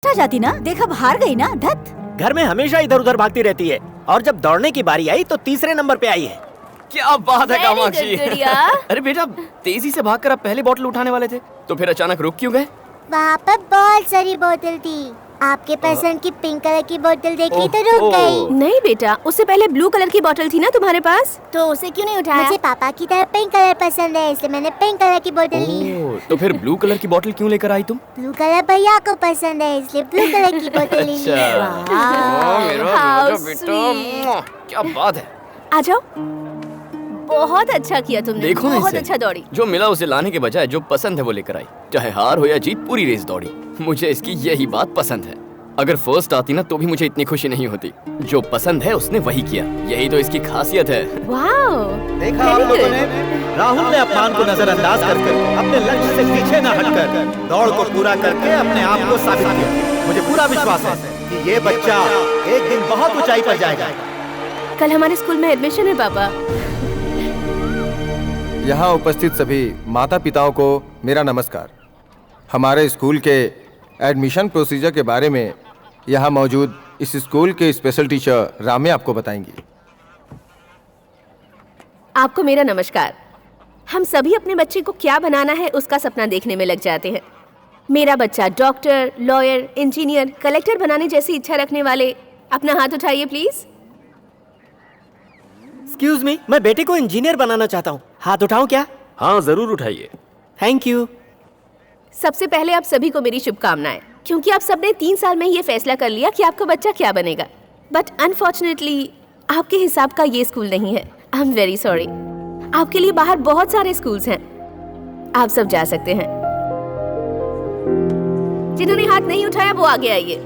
जाती ना, देख अब हार गई ना। धत, घर में हमेशा इधर उधर भागती रहती है और जब दौड़ने की बारी आई तो तीसरे नंबर पे आई है। क्या बात है Very कामाक्षी। good, गुड़िया। अरे बेटा, तेजी से भागकर आप पहले बॉटल उठाने वाले थे, तो फिर अचानक रुक क्यों गए? वहाँ पर बहुत सारी बोतल थी, आपके पसंद की पिंक कलर की बोतल देखी तो रुक गई। नहीं बेटा, उससे पहले ब्लू कलर की बोतल थी ना तुम्हारे पास, तो उसे क्यों नहीं उठाया? मुझे पापा की तरह पिंक कलर पसंद है, इसलिए मैंने पिंक कलर की बोतल ली। ओह, तो फिर ब्लू कलर की बोतल क्यों लेकर आई तुम? ब्लू कलर भैया को पसंद है, इसलिए ब्लू कलर की बोतल ली। How बेटा, क्या बात है। आ जाओ। बहुत अच्छा किया तुमने, देखो ना बहुत इसे। अच्छा दौड़ी। जो मिला उसे लाने के बजाय जो पसंद है वो लेकर आई। चाहे हार हो या जीत, पूरी रेस दौड़ी। मुझे इसकी यही बात पसंद है। अगर फर्स्ट आती ना तो भी मुझे इतनी खुशी नहीं होती। जो पसंद है उसने वही किया, यही तो इसकी खासियत है। वाओ, देखा आप लोगों ने, राहुल ने अपमान को नजरअंदाज करके अपने लक्ष्य से पीछे न हटकर दौड़ को पूरा करके अपने आप को साबित किया। मुझे पूरा विश्वास है कि ये बच्चा एक दिन बहुत ऊंचाई पर जाएगा। कल हमारे स्कूल में एडमिशन है पापा। यहाँ उपस्थित सभी माता पिताओं को मेरा नमस्कार। हमारे स्कूल के एडमिशन प्रोसीजर के बारे में यहाँ मौजूद इस स्कूल के स्पेशल टीचर रामे आपको बताएंगी। आपको मेरा नमस्कार। हम सभी अपने बच्चे को क्या बनाना है उसका सपना देखने में लग जाते हैं। मेरा बच्चा डॉक्टर, लॉयर, इंजीनियर, कलेक्टर बनाने जैसी इच्छा रखने वाले अपना हाथ उठाइए प्लीज। एक्सक्यूज मी, मैं बेटे को इंजीनियर बनाना चाहता हूँ, हाथ उठाऊं क्या? हाँ जरूर उठाइए। Thank you. सबसे पहले आप सभी को मेरी शुभकामनाएं, क्योंकि आप सबने 3 साल में ये फैसला कर लिया कि आपका बच्चा क्या बनेगा। बट अनफॉर्चुनेटली आपके हिसाब का ये स्कूल नहीं है। आई एम वेरी सॉरी। आपके लिए बाहर बहुत सारे स्कूल्स हैं, आप सब जा सकते हैं। जिन्होंने हाथ नहीं उठाया वो आगे आइए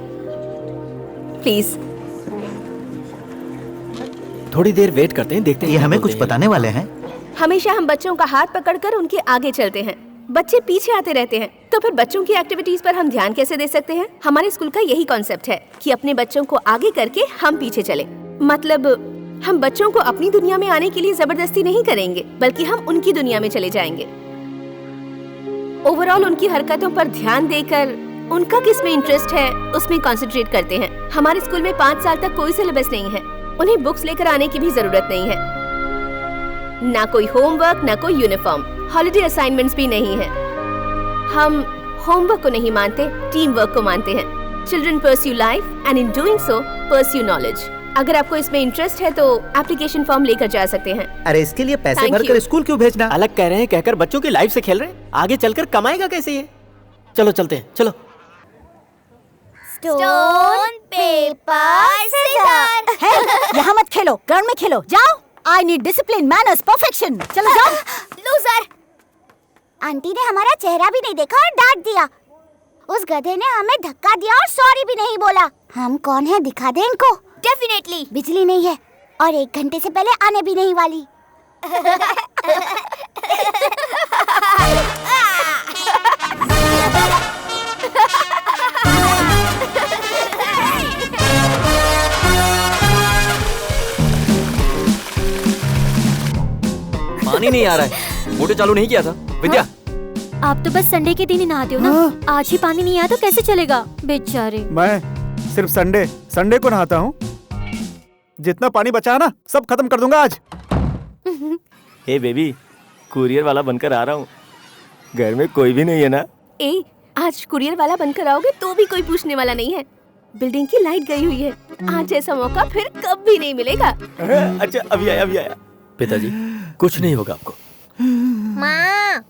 प्लीज। थोड़ी देर वेट करते हैं, देखते हैं ये हमें कुछ बताने वाले हैं। हमेशा हम बच्चों का हाथ पकड़कर उनके आगे चलते हैं, बच्चे पीछे आते रहते हैं, तो फिर बच्चों की एक्टिविटीज पर हम ध्यान कैसे दे सकते हैं? हमारे स्कूल का यही कॉन्सेप्ट है कि अपने बच्चों को आगे करके हम पीछे चले। मतलब हम बच्चों को अपनी दुनिया में आने के लिए जबरदस्ती नहीं करेंगे, बल्कि हम उनकी दुनिया में चले जाएंगे। ओवरऑल उनकी हरकतों पर ध्यान देकर उनका किस में इंटरेस्ट है उसमें कंसंट्रेट करते हैं। हमारे स्कूल में 5 साल तक कोई सिलेबस नहीं है, उन्हें बुक्स लेकर आने की भी जरूरत नहीं है, ना कोई होमवर्क, ना कोई यूनिफॉर्म, हॉलिडे असाइनमेंट्स भी नहीं है। हम होमवर्क को नहीं मानते, टीम वर्क को मानते हैं। Children pursue life and in doing so pursue knowledge. अगर आपको इसमें इंटरेस्ट है तो एप्लीकेशन फॉर्म लेकर जा सकते हैं। अरे इसके लिए पैसे Thank भरकर you. स्कूल क्यों भेजना? अलग कह रहे हैं कहकर बच्चों की लाइफ से खेल रहे हैं, आगे चलकर कमाएगा कैसे ये? चलो चलते हैं, चलो। Stone paper scissor. यहाँ मत खेलो, ग्राउंड में खेलो, जाओ। I need discipline, manners, perfection. चलो जाओ। लूजर। आंटी ने हमारा चेहरा भी नहीं देखा और डांट दिया। उस गधे ने हमें धक्का दिया और सॉरी भी नहीं बोला। हम कौन है दिखा दे इनको। डेफिनेटली। बिजली नहीं है और 1 घंटे से पहले आने भी नहीं वाली। पानी नहीं आ रहा है। मोटर चालू नहीं किया था विद्या। आप तो बस संडे के दिन ही नहाते हो ना। आज ही पानी नहीं आया तो कैसे चलेगा बेचारे। मैं सिर्फ संडे को नहाता हूँ। जितना पानी बचा है ना सब खत्म कर दूंगा आज। हे बेबी, कुरियर वाला बनकर आ रहा हूँ। घर में कोई भी नहीं है ना? आज कुरियर वाला बनकर आओगे तो भी कोई पूछने वाला नहीं है। बिल्डिंग की लाइट गई हुई है। आज ऐसा मौका फिर कभी नहीं मिलेगा। अच्छा अभी आया। पिताजी कुछ नहीं होगा आपको। माँ।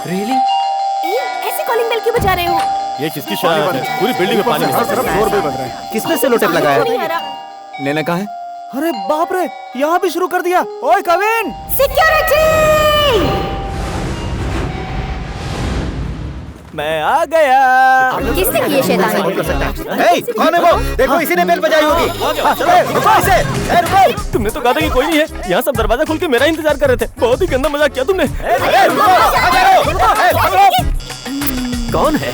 Really? ऐसे कॉलिंग बेल क्यों बजा रहे हो? ये किसकी शरारत है? पूरी बिल्डिंग में पानी किसने सेलो टेप लगाया है? नैना कहाँ है? अरे बाप रे, यहाँ भी शुरू कर दिया। ओए कविन! सिक्योरिटी! मैं आ गया। किसने किए शैतानी? कौन है वो? देखो इसी ने बेल बजाई होगी। रुको इसे। रुको। तुमने तो कहा था कि कोई नहीं है। यहाँ सब दरवाजा खोल के मेरा इंतजार कर रहे थे। बहुत ही गंदा मजाक किया तुमने। कौन है?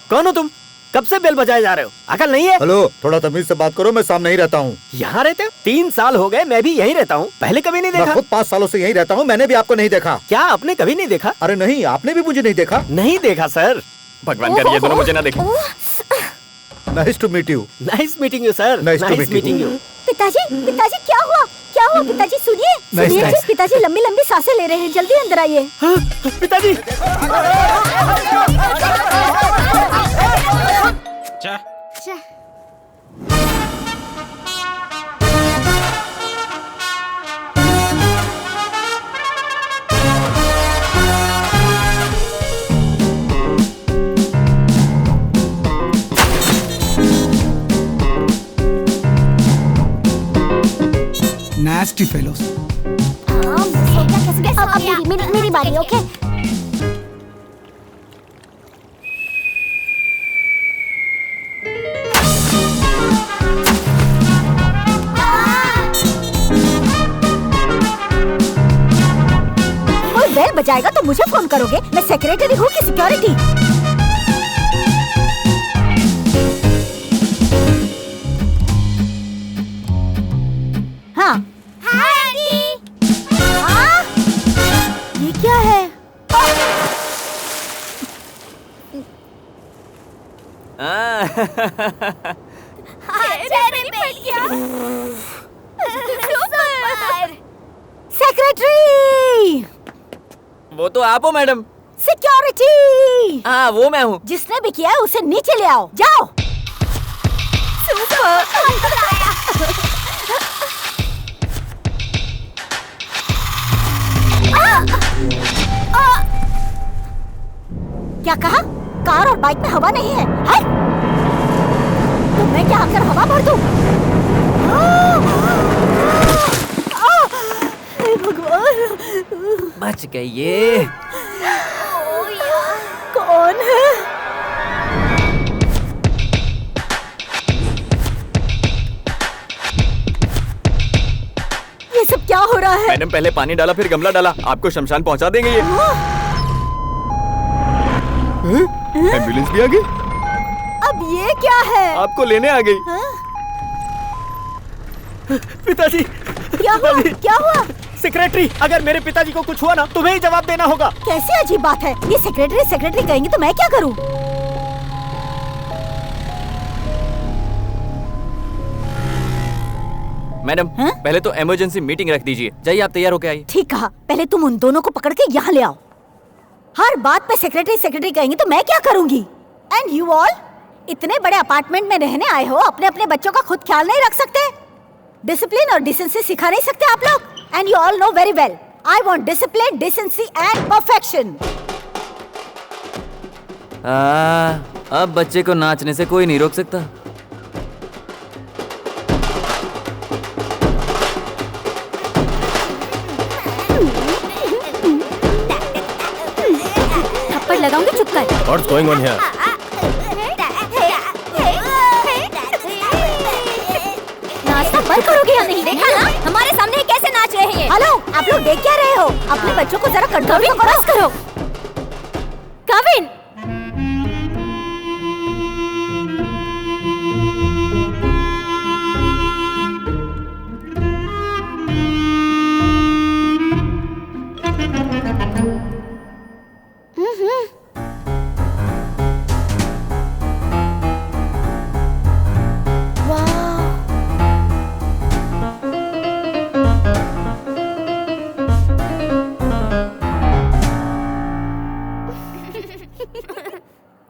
कौन हो तुम? कब से बेल बजाए जा रहे हो? अकल नहीं है? हेलो, थोड़ा तमीज से बात करो। मैं सामने ही रहता हूँ। यहाँ रहते हो? 3 साल हो गए, मैं भी यहीं रहता हूँ। पहले कभी नहीं मैं देखा। खुद 5 सालों से यहीं रहता हूँ। मैंने भी आपको नहीं देखा। क्या आपने कभी नहीं देखा? अरे नहीं, आपने भी मुझे नहीं देखा। नहीं देखा सर। भगवान कर ये दोनों मुझे ना देखें। Nice to meet you. Nice meeting you sir. Nice to meet you. पिताजी क्या हुआ? पिताजी सुनिए। पिताजी लंबी लंबी सांसें ले रहे हैं। जल्दी अंदर आइए। पिताजी। Nasty fellows. अब मेरी बारी। ओके। कोई बेल बजाएगा तो मुझे फोन करोगे? मैं सेक्रेटरी हूँ कि सिक्योरिटी? हाँ। ये क्या है? सेक्रेटरी! वो तो आप हो मैडम। सिक्योरिटी! हाँ वो मैं हूँ। जिसने भी किया है उसे नीचे ले आओ। जाओ। क्या कहा? कार और बाइक में हवा नहीं है? है? तो मैं क्या आकर हवा भर दूं? भगवान! बच गई ये। कौन है? ये सब क्या हो रहा है? मैडम पहले पानी डाला फिर गमला डाला। आपको शमशान पहुंचा देंगे ये। एम्बुलेंस भी आ गई। अब ये क्या है? आपको लेने आ गई। पिताजी। क्या हुआ? सेक्रेटरी, अगर मेरे पिताजी को कुछ हुआ ना तुम्हें ही जवाब देना होगा। कैसी अजीब बात है? ये सेक्रेटरी कहेंगे तो मैं क्या करूं? मैडम पहले तो इमरजेंसी मीटिंग रख दीजिए। जाइए आप तैयार होके आइए। ठीक कहा। पहले तुम उन दोनों को पकड़ के यहाँ ले आओ। हर बात पे सेक्रेटरी कहेंगे तो मैं क्या करूंगी? एंड यू ऑल इतने बड़े अपार्टमेंट में रहने आए हो, अपने अपने बच्चों का खुद ख्याल नहीं रख सकते? डिसिप्लिन और डिसेंसी सिखा नहीं सकते आप लोग? And you all know very well I want discipline, decency and perfection. अब बच्चे को नाचने से कोई नहीं रोक सकता। थप्पड़ लगाऊंगी, चुप कर। What's going on here? करोगे या नहीं? देखा ना हमारे सामने कैसे नाच रहे हैं। हेलो, आप लोग देख क्या रहे हो? अपने बच्चों को जरा कंट्रोल करो। कविन,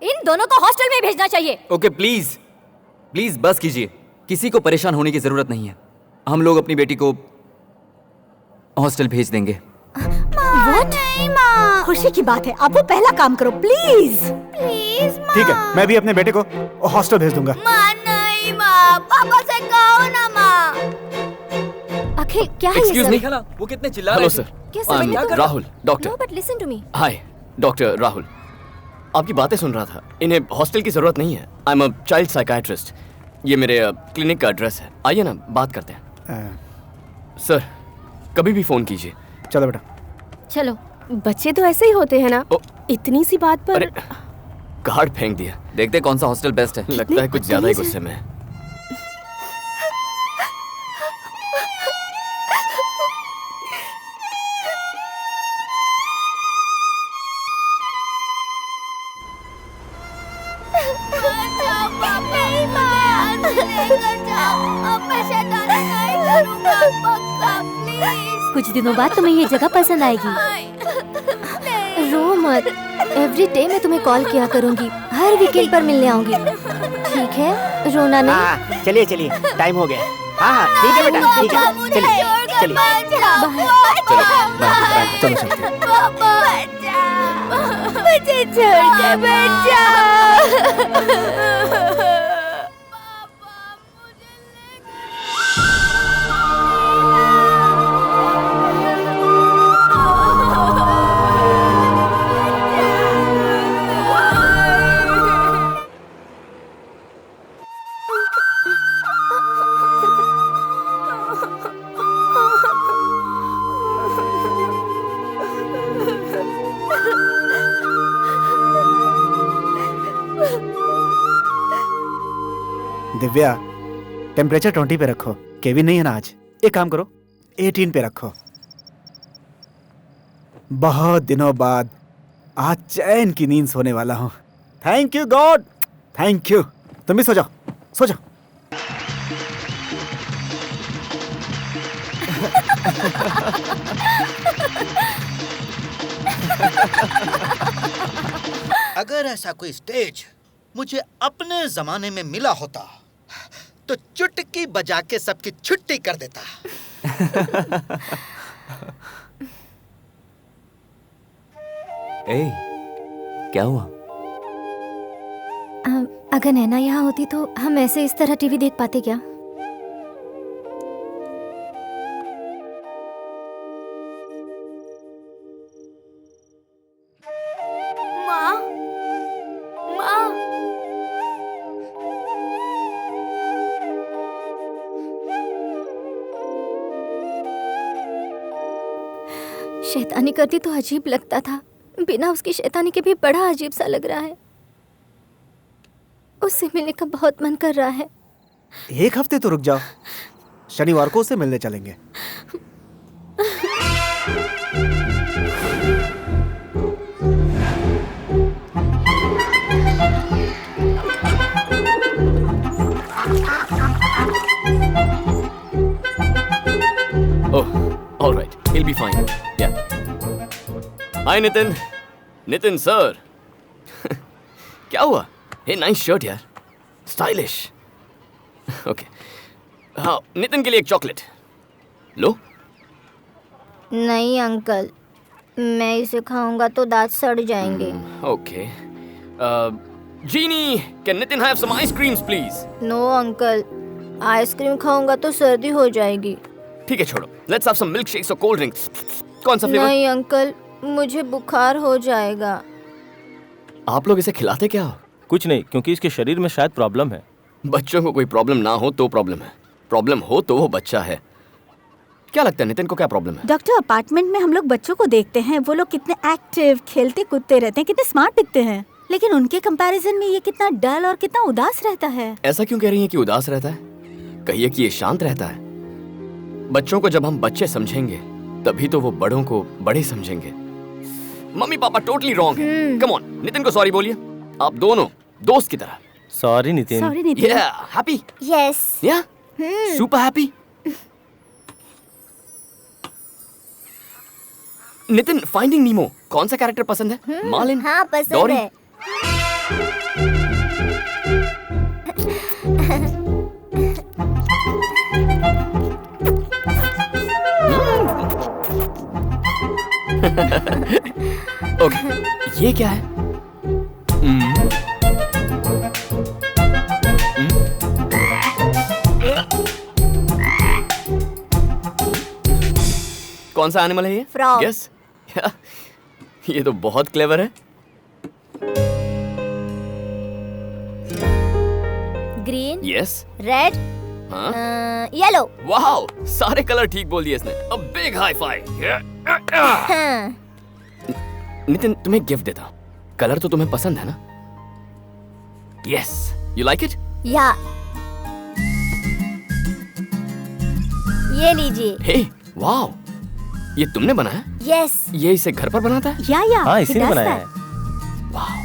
इन दोनों को हॉस्टल में भेजना चाहिए। ओके प्लीज प्लीज बस कीजिए। किसी को परेशान होने की जरूरत नहीं है। हम लोग अपनी बेटी को हॉस्टल भेज देंगे। नहीं माँ, खुशी की बात है। आप वो पहला काम करो प्लीज। प्लीज माँ। ठीक है, मैं भी अपने बेटे को हॉस्टल भेज दूंगा। माँ नहीं माँ, पापा से कहो ना माँ। अखिल क्या है एक्सक्यूज मी, ये वो कितने चिल्ला हेलो रहे थे? सर, क्या समझ में तो- Rahul doctor. No but listen to me. Hi doctor Rahul, आपकी बातें सुन रहा था। इन्हें हॉस्टल की जरूरत नहीं है। I am a child psychiatrist. ये मेरे क्लिनिक का एड्रेस है। आइए ना, बात करते हैं। सर, कभी भी फोन कीजिए। चलो बेटा। चलो। बच्चे तो ऐसे ही होते हैं ना, इतनी सी बात पर। कार्ड फेंक दिया। देखते कौन सा हॉस्टल बेस्ट है। लगता है कुछ ज्यादा ही गुस्से में है। कुछ दिनों बाद तुम्हें ये जगह पसंद आएगी। रो मत, एवरी डे मैं तुम्हें कॉल किया करूंगी। हर वीकेंड पर मिलने आऊंगी। ठीक है, रोना नहीं। चलिए चलिए, टाइम हो गया। हाँ ठीक है बेटा, ठीक है, चलिए चलिए। चलो चलते हैं। मुझे छोड़ के बैठ जाओ। दिव्या, टेम्परेचर 20 पे रखो। केविन नहीं है ना आज। एक काम करो, 18 पे रखो। बहुत दिनों बाद आज चैन की नींद सोने वाला हूँ। Thank you God, thank you. तुम भी सो जाओ, सो जाओ। अगर ऐसा कोई स्टेज मुझे अपने जमाने में मिला होता तो चुटकी बजा के सबकी छुट्टी कर देता। ए, क्या हुआ? अगर नैना यहाँ होती तो हम ऐसे इस तरह टीवी देख पाते क्या? माँ, माँ। शैतानी करती तो अजीब लगता था, बिना उसकी शैतानी के भी बड़ा अजीब सा लग रहा है। उससे मिलने का बहुत मन कर रहा है। एक हफ्ते तो रुक जाओ, शनिवार को उसे मिलने चलेंगे। Oh, all right. He'll be fine. Yeah. Hi, Nitin. Nitin, sir. क्या हुआ? Hey, nice shirt, यार. Stylish. Okay. हाँ, नितिन के लिए एक चॉकलेट लो। नहीं अंकल, मैं इसे खाऊंगा तो दांत सड़ जाएंगे। Okay. Jeannie, can Nitin have some ice creams, please? No uncle, ice cream खाऊंगा तो सर्दी हो जाएगी। ठीक है, छोड़ो। Let's have some milkshakes or cold drinks. कौन सा फ्लेवर? नहीं अंकल, मुझे बुखार हो जाएगा। आप लोग इसे खिलाते क्या हो? कुछ नहीं, क्योंकि इसके शरीर में शायद प्रॉब्लम है। बच्चों को कोई प्रॉब्लम ना हो तो प्रॉब्लम है। प्रॉब्लम हो तो वो बच्चा है। क्या लगता है नितिन को क्या प्रॉब्लम है? डॉक्टर, अपार्टमेंट में हम लोग बच्चों को देखते हैं, वो लोग कितने एक्टिव, खेलते कूदते रहते हैं, कितने स्मार्ट दिखते हैं, लेकिन उनके कंपैरिजन में ये कितना डल और कितना उदास रहता है। ऐसा क्यों कह रही है कि उदास रहता है? कहिए कि ये शांत रहता है। बच्चों को जब हम बच्चे समझेंगे तभी तो वो बड़ों को बड़े समझेंगे। मम्मी पापा टोटली रॉन्ग है। कम ऑन, नितिन को सॉरी बोलिए, आप दोनों दोस्त की तरह। Sorry Nitin. Sorry Nitin. Happy? Yes. या सुपर हैप्पी। नितिन, फाइंडिंग नीमो कौन सा कैरेक्टर पसंद है? मार्लिन? हाँ पसंद डोरी? है। ओके, ये क्या है? कौन सा एनिमल है ये? फ्रॉग। यस। ये तो बहुत क्लेवर है। ग्रीन। यस। रेड। हाँ? येलो। वाओ, सारे कलर ठीक बोल दिए इसने। A big high five. Nitin, तुम्हें गिफ्ट देता हूँ। कलर तो तुम्हें पसंद है ना? Yes, you like it? या। ये लीजिए। हे, वाओ, ये तुमने बनाया? यस। ये इसे घर पर बनाता है? या हाँ, इसी ने बनाया है। Wow,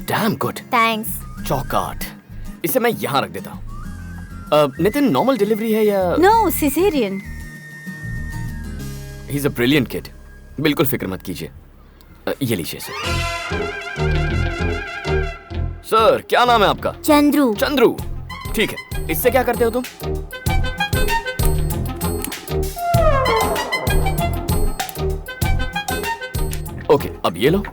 damn good. थैंक्स। चौकाट, इसे मैं यहाँ रख देता हूँ। नितिन, नॉर्मल डिलीवरी है या? No, caesarean. He is a brilliant kid, बिल्कुल फिक्र मत कीजिए। ये लीजिए सर। सर, क्या नाम है आपका? चंद्रू। चंद्रू, ठीक है। इससे क्या करते हो तुम? ओके, अब ये लो।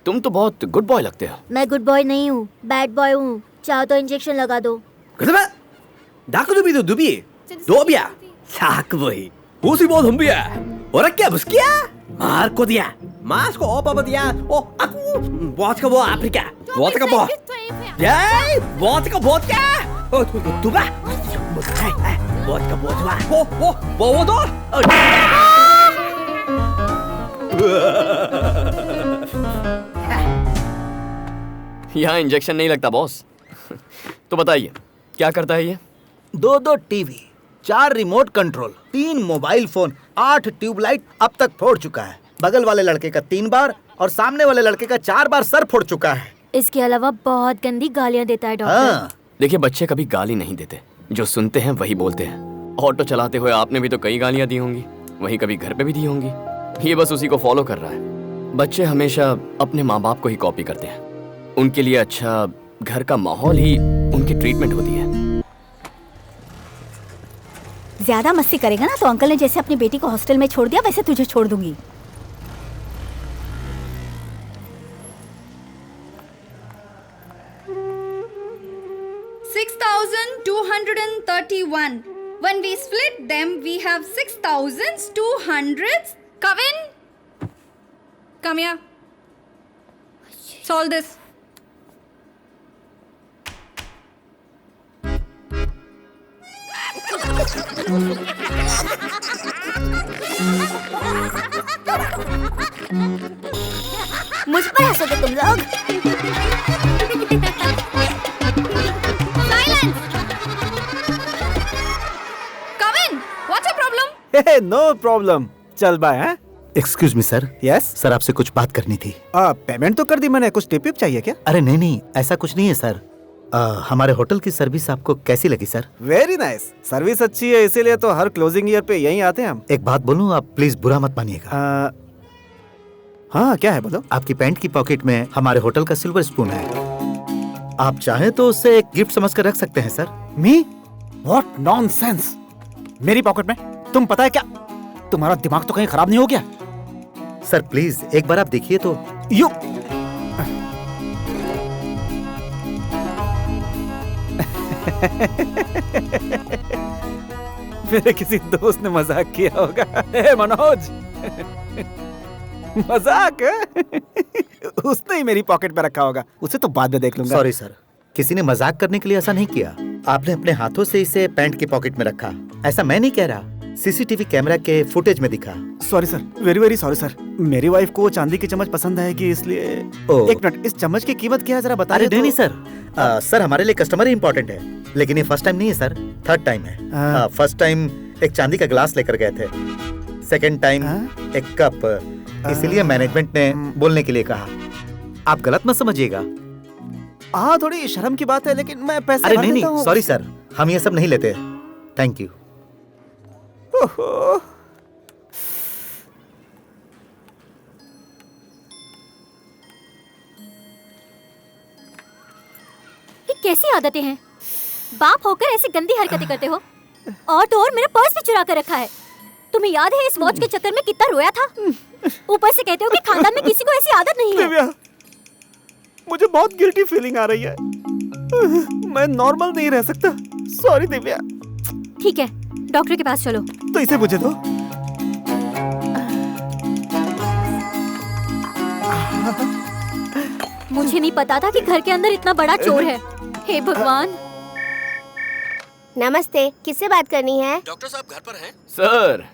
तुम तो बहुत गुड बॉय लगते हो। मैं गुड बॉय नहीं हूँ, बैड बॉय हूँ। चाहो तो इंजेक्शन लगा दो। 다크두비도 두비 도비야 사크보이 오시보 덤비야 오락क्या बुस्किया मार्को दिया मास्को ओपाबा दिया ओ aku vodka bo Afrika vodka bo yay vodka vodka oh tuba vodka vodka oh bodo यहाँ इंजेक्शन नहीं लगता बॉस। तो बताइए क्या करता है ये? 2 TV, 4 remote control, 3 mobile phone, 8 tubelight अब तक फोड़ चुका है। बगल वाले लड़के का 3 बार और सामने वाले लड़के का 4 बार सर फोड़ चुका है। इसके अलावा बहुत गंदी गालियाँ देता है डॉक्टर। देखिए, बच्चे कभी गाली नहीं देते, जो सुनते हैं वही बोलते हैं। ऑटो चलाते हुए आपने भी तो कई गालियाँ दी होंगी, वहीं कभी घर पे भी दी होंगी। ये बस उसी को फॉलो कर रहा है। बच्चे हमेशा अपने माँ बाप को ही कॉपी करते हैं। उनके लिए अच्छा घर का माहौल ही उनकी ट्रीटमेंट होती है। ज्यादा मस्ती करेगा ना तो अंकल ने जैसे अपनी बेटी को हॉस्टल में छोड़ दिया वैसे तुझे छोड़ दूंगी। $6,231. When we split them, we have 6,200. Kevin, come here. Solve this. मुझ पर हंसोगे तुम लोग? Silence. Kevin, what's your problem? No problem, चल बाय। हैं? Excuse me sir. Yes sir, आपसे कुछ बात करनी थी। पेमेंट तो कर दी मैंने, कुछ टिप चाहिए क्या? अरे नहीं, ऐसा कुछ नहीं है सर। हमारे होटल की सर्विस आपको कैसी लगी सर? वेरी नाइस, सर्विस अच्छी है, इसीलिए तो हर क्लोजिंग ईयर पे यहीं आते हैं हम। एक बात बोलूं, आप प्लीज बुरा मत मानिएगा। हाँ, क्या है बोलो? आपकी पैंट की पॉकेट में हमारे होटल का सिल्वर स्पून है। आप चाहें तो उसे एक गिफ्ट समझकर रख सकते हैं सर। मी? What nonsense! मेरी पॉकेट में? तुम पता है क्या, तुम्हारा दिमाग तो कहीं खराब नहीं हो गया? सर प्लीज एक बार आप देखिए तो। यू मेरे किसी दोस्त ने मजाक किया होगा। हे मनोज, मजाक उसने ही मेरी पॉकेट में रखा होगा, उसे तो बाद में देख लूंगा। सॉरी सर, किसी ने मजाक करने के लिए ऐसा नहीं किया। आपने अपने हाथों से इसे पैंट की पॉकेट में रखा, ऐसा मैं नहीं कह रहा, सीसीटीवी कैमरा के फुटेज में दिखा। Sorry sir, very very sorry sir. मेरी वाइफ को चांदी की चम्मच पसंद आएगी इसलिए। एक मिनट, इस चम्मच की कीमत क्या है जरा बता। अरे नहीं सर, सर हमारे लिए कस्टमर ही इम्पोर्टेंट है, लेकिन ये फर्स्ट टाइम नहीं है सर, थर्ड टाइम है। फर्स्ट टाइम एक चांदी का ग्लास लेकर गए थे, सेकंड टाइम एक कप, इसीलिए मैनेजमेंट ने बोलने के लिए कहा। आप गलत मत समझिएगा। हाँ, थोड़ी शर्म की बात है, लेकिन मैं पैसे अरे भर नहीं देता नहीं, हूँ। सॉरी सर, हम ये सब नहीं लेते। Thank you. ये कैसी आदतें हैं? बाप होकर ऐसी गंदी हरकतें करते हो। और तो और मेरा पर्स भी चुरा कर रखा है। तुम्हें याद है इस वॉच के चक्कर में कितना रोया था? ऊपर से कहते हो कि खानदान में किसी को ऐसी आदत नहीं है। दिव्या, मुझे बहुत गिल्टी फीलिंग आ रही है। मैं नॉर्मल नहीं रह सकता। सॉरी दिव्या। ठीक है, डॉक्टर के पास चलो। तो इसे मुझे दो। मुझे नहीं पता था कि घर के अंदर इतना बड़ा चोर है। हे भगवान। नमस्ते, किससे बात करनी है? डॉक्टर साहब घर पर हैं? सर,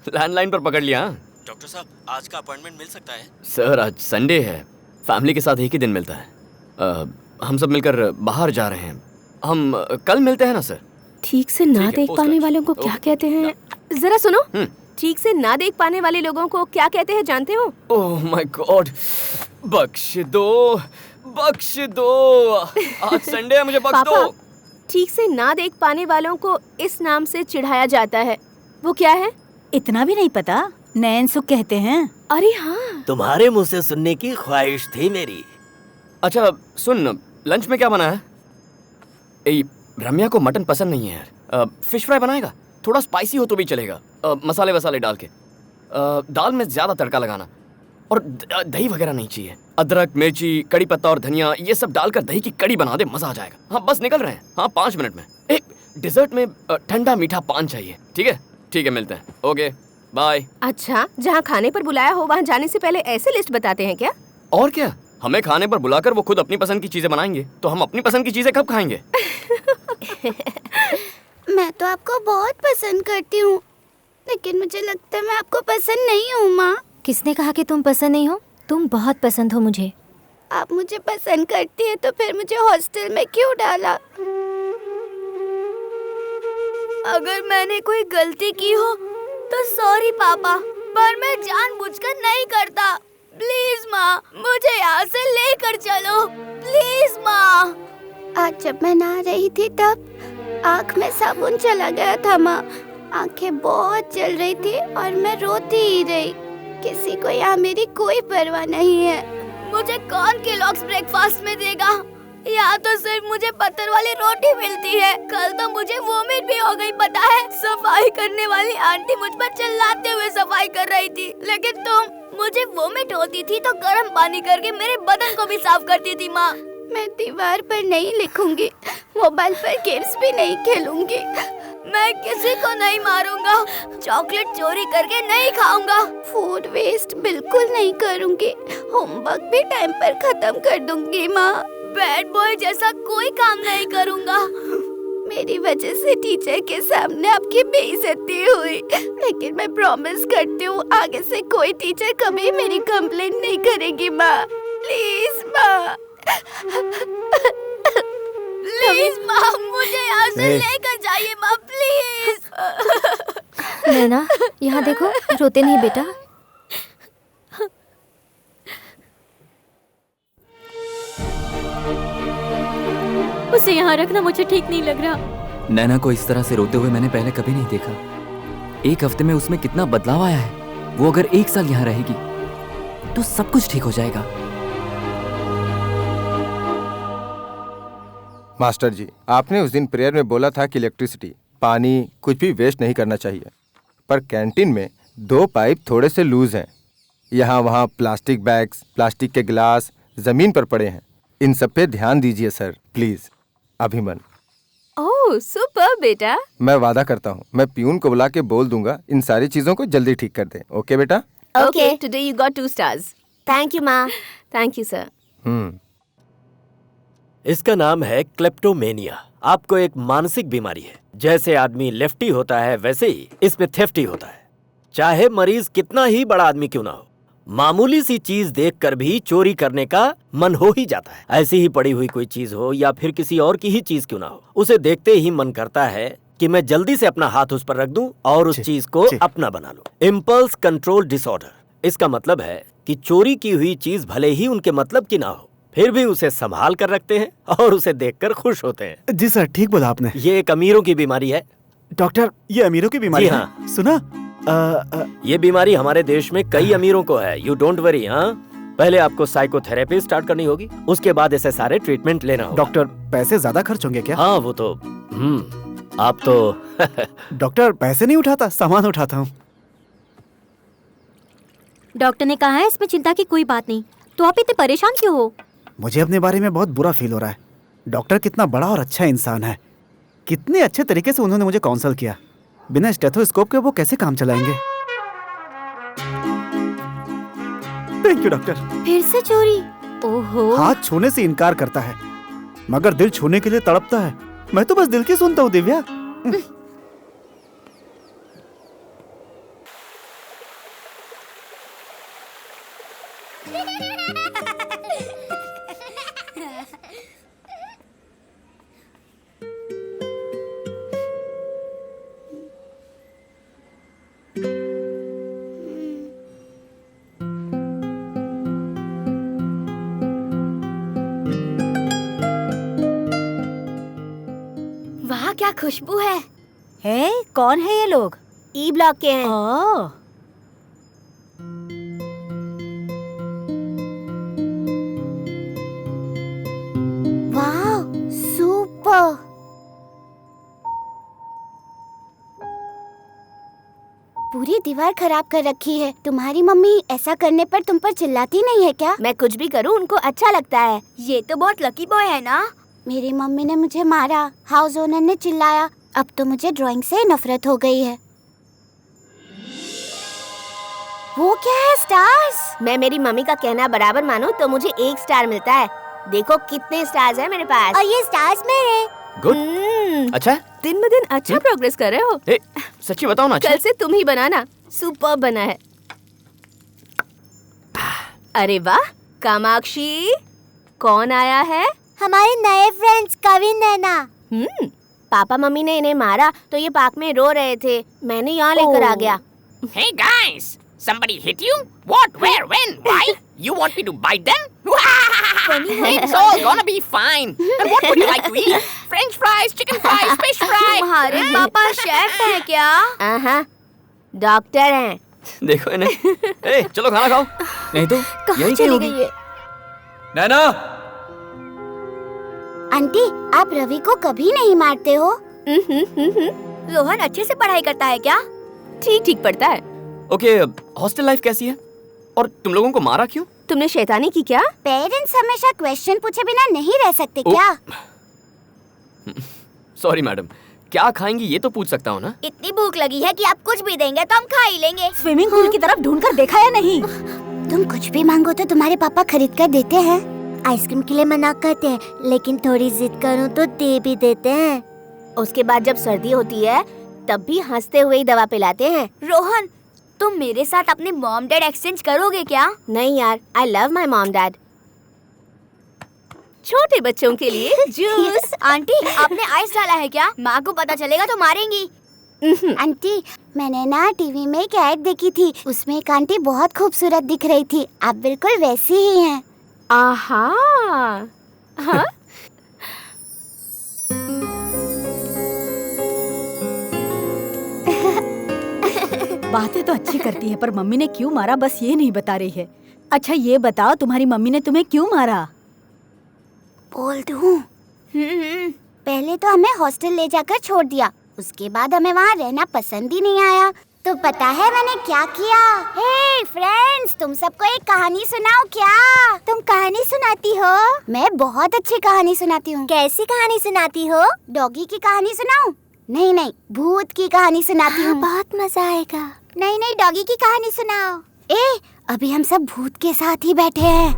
लैंडलाइन पर पकड़ लिया। डॉक्टर साहब, आज का अपॉइंटमेंट मिल सकता है? सर, आज संडे है, फैमिली के साथ एक ही दिन मिलता है। हम सब मिलकर बाहर जा रहे हैं। हम कल मिलते हैं ना सर? ठीक से ना देख पाने वालों को क्या कहते हैं? जरा सुनो, ठीक से ना देख पाने वाले लोगों को क्या कहते हैं जानते हो? ओह माय गॉड, बख्श दो, बख्श दो। आज संडे है, मुझे बख्श दो। ठीक से ना देख पाने वालों को इस नाम से चिढ़ाया जाता है। वो क्या है? इतना भी नहीं पता? नैन सुख कहते हैं। अरे हाँ, तुम्हारे मुंह से सुनने की ख्वाहिश थी मेरी। अच्छा सुन, लंच में क्या बना है? रम्या को मटन पसंद नहीं है यार। फिश फ्राई बनाएगा, थोड़ा स्पाइसी हो तो भी चलेगा, मसाले वसाले डाल के। दाल में ज्यादा तड़का लगाना, और दही वगैरह नहीं चाहिए। अदरक, मिर्ची, कड़ी पत्ता और धनिया ये सब डालकर दही की कड़ी बना दे, मजा आ जाएगा। हाँ बस निकल रहे हैं, हाँ 5 मिनट में। एक डिजर्ट में ठंडा मीठा पान चाहिए। ठीक है ठीक है, मिलते हैं। Okay bye. अच्छा, जहाँ खाने पर बुलाया हो वहाँ जाने से पहले ऐसे लिस्ट बताते हैं क्या? और क्या, हमें खाने पर बुलाकर वो खुद अपनी पसंद की चीजें बनाएंगे, तो हम अपनी पसंद की चीजें कब खाएंगे? मैं तो आपको बहुत पसंद करती हूँ, लेकिन मुझे लगता है मैं आपको पसंद नहीं हूँ माँ। किसने कहा कि तुम पसंद नहीं हो? तुम बहुत पसंद हो मुझे। आप मुझे पसंद करती है तो फिर मुझे हॉस्टल में क्यों डाला? अगर मैंने कोई गलती की हो तो सॉरी पापा, पर मैं जानबूझकर नहीं करता। प्लीज माँ, मुझे यहाँ से लेकर चलो, प्लीज माँ। आज जब मैं नहा रही थी तब आँख में साबुन चला गया था माँ। आँखें बहुत जल रही थी और मैं रोती ही रही। किसी को यहाँ मेरी कोई परवाह नहीं है। मुझे कौन केलॉग्स ब्रेकफास्ट में देगा? यहाँ तो सिर्फ मुझे पत्थर वाली रोटी मिलती है। कल तो मुझे वोमिट भी हो गई, पता है? सफाई करने वाली आंटी मुझ पर चिल्लाते हुए सफाई कर रही थी, लेकिन मुझे वोमिट होती थी तो गर्म पानी करके मेरे बदन को भी साफ करती थी माँ। मैं दीवार पर नहीं लिखूंगी, मोबाइल पर गेम्स भी नहीं खेलूंगी, मैं किसी को नहीं मारूंगा, चॉकलेट चोरी करके नहीं खाऊंगा, फूड वेस्ट बिल्कुल नहीं करूंगी, होमवर्क भी टाइम पर खत्म कर दूंगी माँ। बैड बॉय जैसा कोई काम नहीं करूंगा। मेरी वजह से टीचर के सामने आपकी बेइज्जती हुई, लेकिन मैं प्रॉमिस करती हूँ आगे से कोई टीचर कभी मेरी कंप्लेंट नहीं करेगी माँ। प्लीज माँ, प्लीज माँ, मुझे यहाँ से लेकर जाइए माँ, प्लीज। नैना, यहाँ देखो, रोते नहीं बेटा। उसे यहाँ रखना मुझे ठीक नहीं लग रहा। नैना को इस तरह से रोते हुए मैंने पहले कभी नहीं देखा। 1 हफ्ते में उसमें कितना बदलाव आया है। वो अगर 1 साल यहाँ रहेगी तो सब कुछ ठीक हो जाएगा। मास्टर जी, आपने उस दिन प्रेयर में बोला था कि इलेक्ट्रिसिटी, पानी कुछ भी वेस्ट नहीं करना चाहिए, पर कैंटीन में 2 पाइप थोड़े से लूज हैं। यहाँ वहाँ प्लास्टिक बैग्स, प्लास्टिक के गिलास जमीन पर पड़े हैं। इन सब पे ध्यान दीजिए सर, प्लीज। अभिमन। ओह सुपर बेटा। मैं वादा करता हूँ, मैं पियून को बुला के बोल दूंगा इन सारी चीजों को जल्दी ठीक कर दे। ओके बेटा? Okay, today you got 2 stars. Thank you, Ma. Thank you, sir. इसका नाम है क्लेप्टोमेनिया। आपको एक मानसिक बीमारी है। जैसे आदमी लेफ्टी होता है वैसे ही इसमें थेफ्टी होता है। चाहे मरीज कितना ही बड़ा आदमी क्यों ना हो, मामूली सी चीज देखकर भी चोरी करने का मन हो ही जाता है। ऐसी ही पड़ी हुई कोई चीज हो या फिर किसी और की ही चीज क्यों ना हो, उसे देखते ही मन करता है कि मैं जल्दी से अपना हाथ उस पर रख दूं और उस चीज को अपना बना लूं। इम्पल्स कंट्रोल डिसऑर्डर, इसका मतलब है कि चोरी की हुई चीज भले ही उनके मतलब की ना हो, फिर भी उसे संभाल कर रखते हैं और उसे देखकर खुश होते हैं। जी सर, ठीक बोला आपने। ये एक अमीरों की बीमारी है। डॉक्टर, ये अमीरों की बीमारी जी है? हाँ। सुना? ये बीमारी हमारे देश में कई अमीरों को है। You don't worry. हाँ, पहले आपको साइकोथेरेपी स्टार्ट करनी होगी, उसके बाद ऐसे सारे ट्रीटमेंट लेना होगा। डॉक्टर, पैसे ज्यादा खर्च होंगे क्या? हाँ, वो तो आप तो डॉक्टर, पैसे नहीं उठाता, सामान उठाता हूँ। डॉक्टर ने कहा है इसमें चिंता की कोई बात नहीं, तो आप इतने परेशान क्यों हो? मुझे अपने बारे में बहुत बुरा फील हो रहा है। डॉक्टर कितना बड़ा और अच्छा इंसान है, कितने अच्छे तरीके से उन्होंने मुझे काउंसल किया। बिना स्टेथोस्कोप के वो कैसे काम चलाएंगे? Thank you doctor. फिर से चोरी? ओहो। हाथ छूने से इनकार करता है मगर दिल छूने के लिए तड़पता है। मैं तो बस दिल की सुनता हूँ दिव्या। वाह, क्या खुशबू है। है? कौन है ये लोग? ई ब्लॉक के हैं। ओह, वाह, सुपर। पूरी दीवार खराब कर रखी है। तुम्हारी मम्मी ऐसा करने पर तुम पर चिल्लाती नहीं है क्या? मैं कुछ भी करूं उनको अच्छा लगता है। ये तो बहुत लकी बॉय है ना। मेरी मम्मी ने मुझे मारा, हाउस ओनर ने चिल्लाया, अब तो मुझे ड्राइंग से नफरत हो गई है। वो क्या है? स्टार्स? मैं मेरी मम्मी का कहना बराबर मानूं तो मुझे 1 स्टार मिलता है। देखो कितने स्टार्स हैं मेरे पास। और ये स्टार्स मेरे। गुड। अच्छा, दिन ब दिन अच्छा प्रोग्रेस कर रहे हो। सच्ची बताओ ना। कल से तुम ही बनाना। सुपर बना है। अरे वाह, कामाक्षी, कौन आया है? हमारे नए फ्रेंड्स कविन नैना। पापा मम्मी ने इन्हें मारा तो ये पार्क में रो रहे थे, मैंने यहाँ लेकर आ गया। Hey guys, somebody hit you? What, where, when, why? You want me to bite them? It's all gonna be fine. And what would you like to eat? French fries, chicken fries, fish fry? तुम्हारे पापा chef हैं क्या? हाँ, doctor हैं। देखो इन्हें। ए, चलो खाना खाओ। नहीं तो यही चली होगी। गई है? नैना। आंटी, आप रवि को कभी नहीं मारते हो? रोहन अच्छे से पढ़ाई करता है क्या? ठीक ठीक पढ़ता है। ओके, हॉस्टल लाइफ कैसी है? और तुम लोगों को मारा क्यों? तुमने शैतानी की क्या? पेरेंट्स हमेशा क्वेश्चन पूछे बिना नहीं रह सकते क्या? सॉरी मैडम, क्या खाएंगी ये तो पूछ सकता हूँ ना? इतनी भूख लगी है कि आप कुछ भी देंगे तो हम खा ही लेंगे। स्विमिंग पूल की तरफ ढूंढकर देखा या नहीं? तुम कुछ भी मांगो तो तुम्हारे पापा खरीद कर देते हैं। आइसक्रीम के लिए मना करते हैं, लेकिन थोड़ी जिद करूं तो दे भी देते हैं। उसके बाद जब सर्दी होती है तब भी हंसते हुए ही दवा पिलाते हैं। रोहन, तुम मेरे साथ अपने मॉम डैड एक्सचेंज करोगे क्या? नहीं यार, I love my mom dad. छोटे बच्चों के लिए जूस। आंटी, आपने आइस डाला है क्या? माँ को पता चलेगा तो मारेंगी। आंटी, मैंने ना टीवी में एक ऐड देखी थी, उसमें एक आंटी बहुत खूबसूरत दिख रही थी। आप बिल्कुल वैसी ही हैं। आहा। हाँ? बातें तो अच्छी करती है पर मम्मी ने क्यों मारा बस ये नहीं बता रही है। अच्छा ये बताओ, तुम्हारी मम्मी ने तुम्हें क्यों मारा? बोल दूं? पहले तो हमें हॉस्टल ले जाकर छोड़ दिया, उसके बाद हमें वहाँ रहना पसंद ही नहीं आया। तो पता है मैंने क्या किया? हे फ्रेंड्स, तुम सबको एक कहानी सुनाऊं क्या? तुम कहानी सुनाती हो? मैं बहुत अच्छी कहानी सुनाती हूँ। कैसी कहानी सुनाती हो? डॉगी की कहानी सुनाऊं? नहीं, भूत की कहानी सुनाती हूँ। बहुत मजा आएगा। नहीं, डॉगी की कहानी सुनाओ। अभी हम सब भूत के साथ ही बैठे हैं।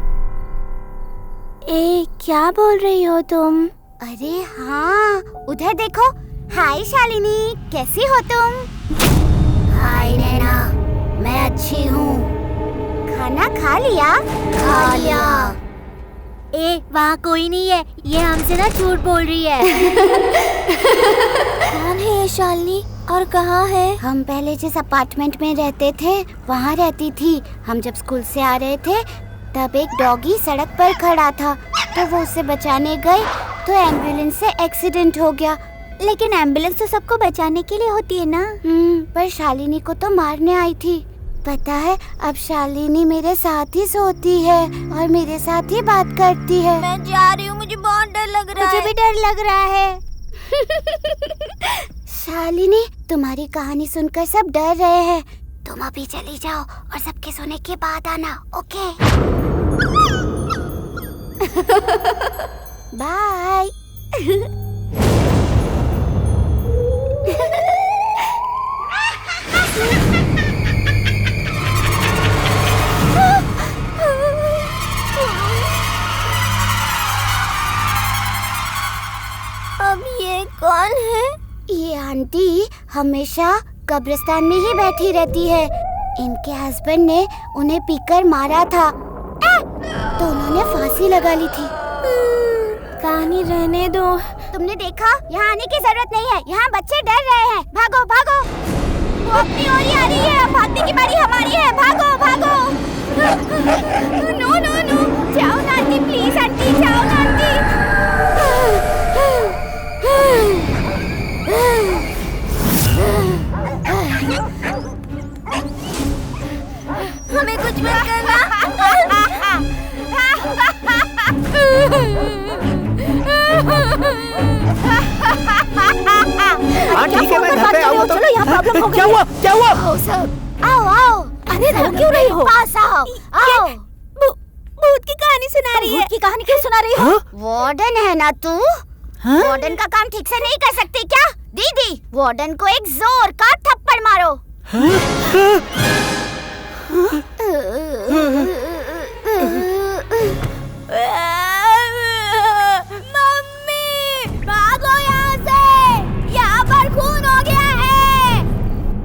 क्या बोल रही हो तुम? अरे हाँ, उधर देखो। हाय शालिनी, कैसी हो तुम? हाय नैना, मैं अच्छी हूँ। खाना खा लिया? खा लिया। वहाँ कोई नहीं है, ये हमसे ना झूठ बोल रही है। कौन है ये शालिनी और कहाँ है? हम पहले जिस अपार्टमेंट में रहते थे वहाँ रहती थी। हम जब स्कूल से आ रहे थे तब एक डॉगी सड़क पर खड़ा था, तो वो उसे बचाने गए तो एम्बुलेंस से एक्सीडेंट हो गया। लेकिन एम्बुलेंस तो सबको बचाने के लिए होती है ना। पर शालिनी को तो मारने आई थी। पता है, अब शालिनी मेरे साथ ही सोती है और मेरे साथ ही बात करती है। मैं जा रही हूँ, मुझे बहुत डर लग रहा है। मुझे भी डर लग रहा है। शालिनी, तुम्हारी कहानी सुनकर सब डर रहे हैं। तुम अभी चली जाओ और सबके सोने के बाद आना, ओके? बाय। अब ये कौन है? ये आंटी हमेशा कब्रिस्तान में ही बैठी रहती है। इनके हस्बैंड ने उन्हें पीकर मारा था, तो उन्होंने फांसी लगा ली थी। कहानी रहने दो। तुमने देखा, यहाँ आने की जरूरत नहीं है। यहाँ बच्चे डर रहे हैं। भागो भागो, वो अपनी ओर ही आ रही है। भागने की बारी हमारी है। भागो भागो। नो नो नो, जाओ ना आंटी, प्लीज आंटी, जाओ ना आंटी। हमें कुछ मत करना। हाँ ठीक है, मैं घर पे आऊँ तो। चलो, यहाँ प्रॉब्लम हो गई। क्या हुआ? क्या हुआ? आओ सब, आओ आओ। अरे रो क्यों रही हो? पास आओ, आओ। भूत की कहानी सुना रही है। भूत की कहानी क्यों सुना रही हो? वार्डन है ना तू? वार्डन का काम ठीक से नहीं कर सकती क्या? दीदी, वार्डन को एक जोर का थप्पड़ मारो। मम्मी, भागो यहाँ से। यहाँ पर खून हो गया है।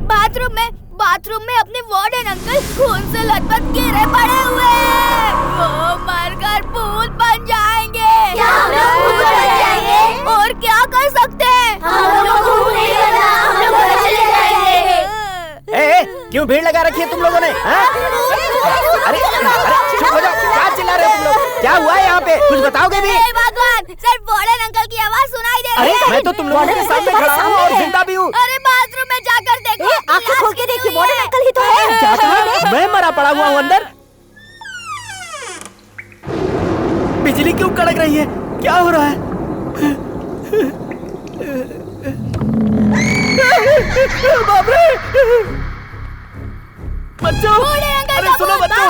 बाथरूम में अपने वार्डन अंकल खून से लथपथ गिरे पड़े हुए हैं। वो मरकर भूत बन जाएंगे। क्या हम लोग भूत बन जाएंगे? और क्या कर सकते हैं? हम लोग भूत नहीं बनना, हम लोग घर चले जाएंगे। क्यों भीड़ लगा रखी है तुम लोगों ने? अरे चुप हो जाओ, क्या चिल्ला रहे हो तुम लोग? क्या हुआ है यहाँ पे? कुछ बताओगे भी? भगवान, सिर्फ वार्डन अंकल की आवाज सुनाई दे रही है। अरे मैं तो तुम लोगों के सामने खड़ा हूँ और जिंदा भी हूँ। अरे बाथरूम में जाकर देखो। आंखें खोल के देखिए, वार्डन अंकल ही तो है। क्या कहा? मैं मरा पड़ा हुआ हूँ अंदर। बिजली क्यों कड़क रही है? क्या हो रहा है? बाप रे! बच्चों, अरे सुनो बच्चों,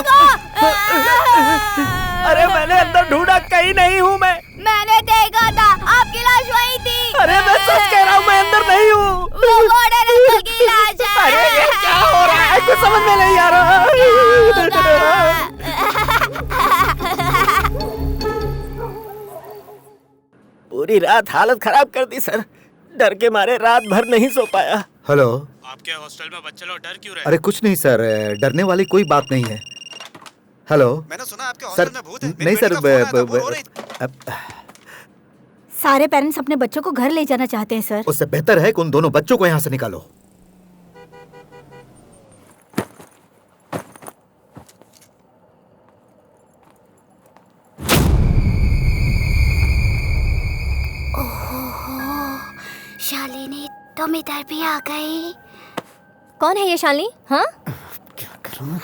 अरे मैंने अंदर ढूंढा, कहीं नहीं हूँ मैं। मैंने देखा था, आपकी लाश वहीं थी। अरे मैं सच कह रहा हूँ, मैं अंदर नहीं हूँ। वो वार्डन अंकल की लाश है। अरे ये क्या हो रहा है? कुछ समझ में नहीं आ रहा। पूरी रात हालत खराब कर दी सर। डर के मारे रात भर नहीं सो पाया। हेलो, आपके हॉस्टल में बच्चे लोग डर क्यों रहे? अरे कुछ नहीं सर, डरने वाली कोई बात नहीं है। हेलो, मैंने सुना आपके हॉस्टल में भूत है। नहीं सर, सारे पेरेंट्स अपने बच्चों को घर ले जाना चाहते हैं सर। उससे बेहतर है कि उन दोनों बच्चों को यहाँ से निकालो। शालिनी, तुम इधर भी आ गई। कौन है ये शालिनी? हाँ, क्या करूं?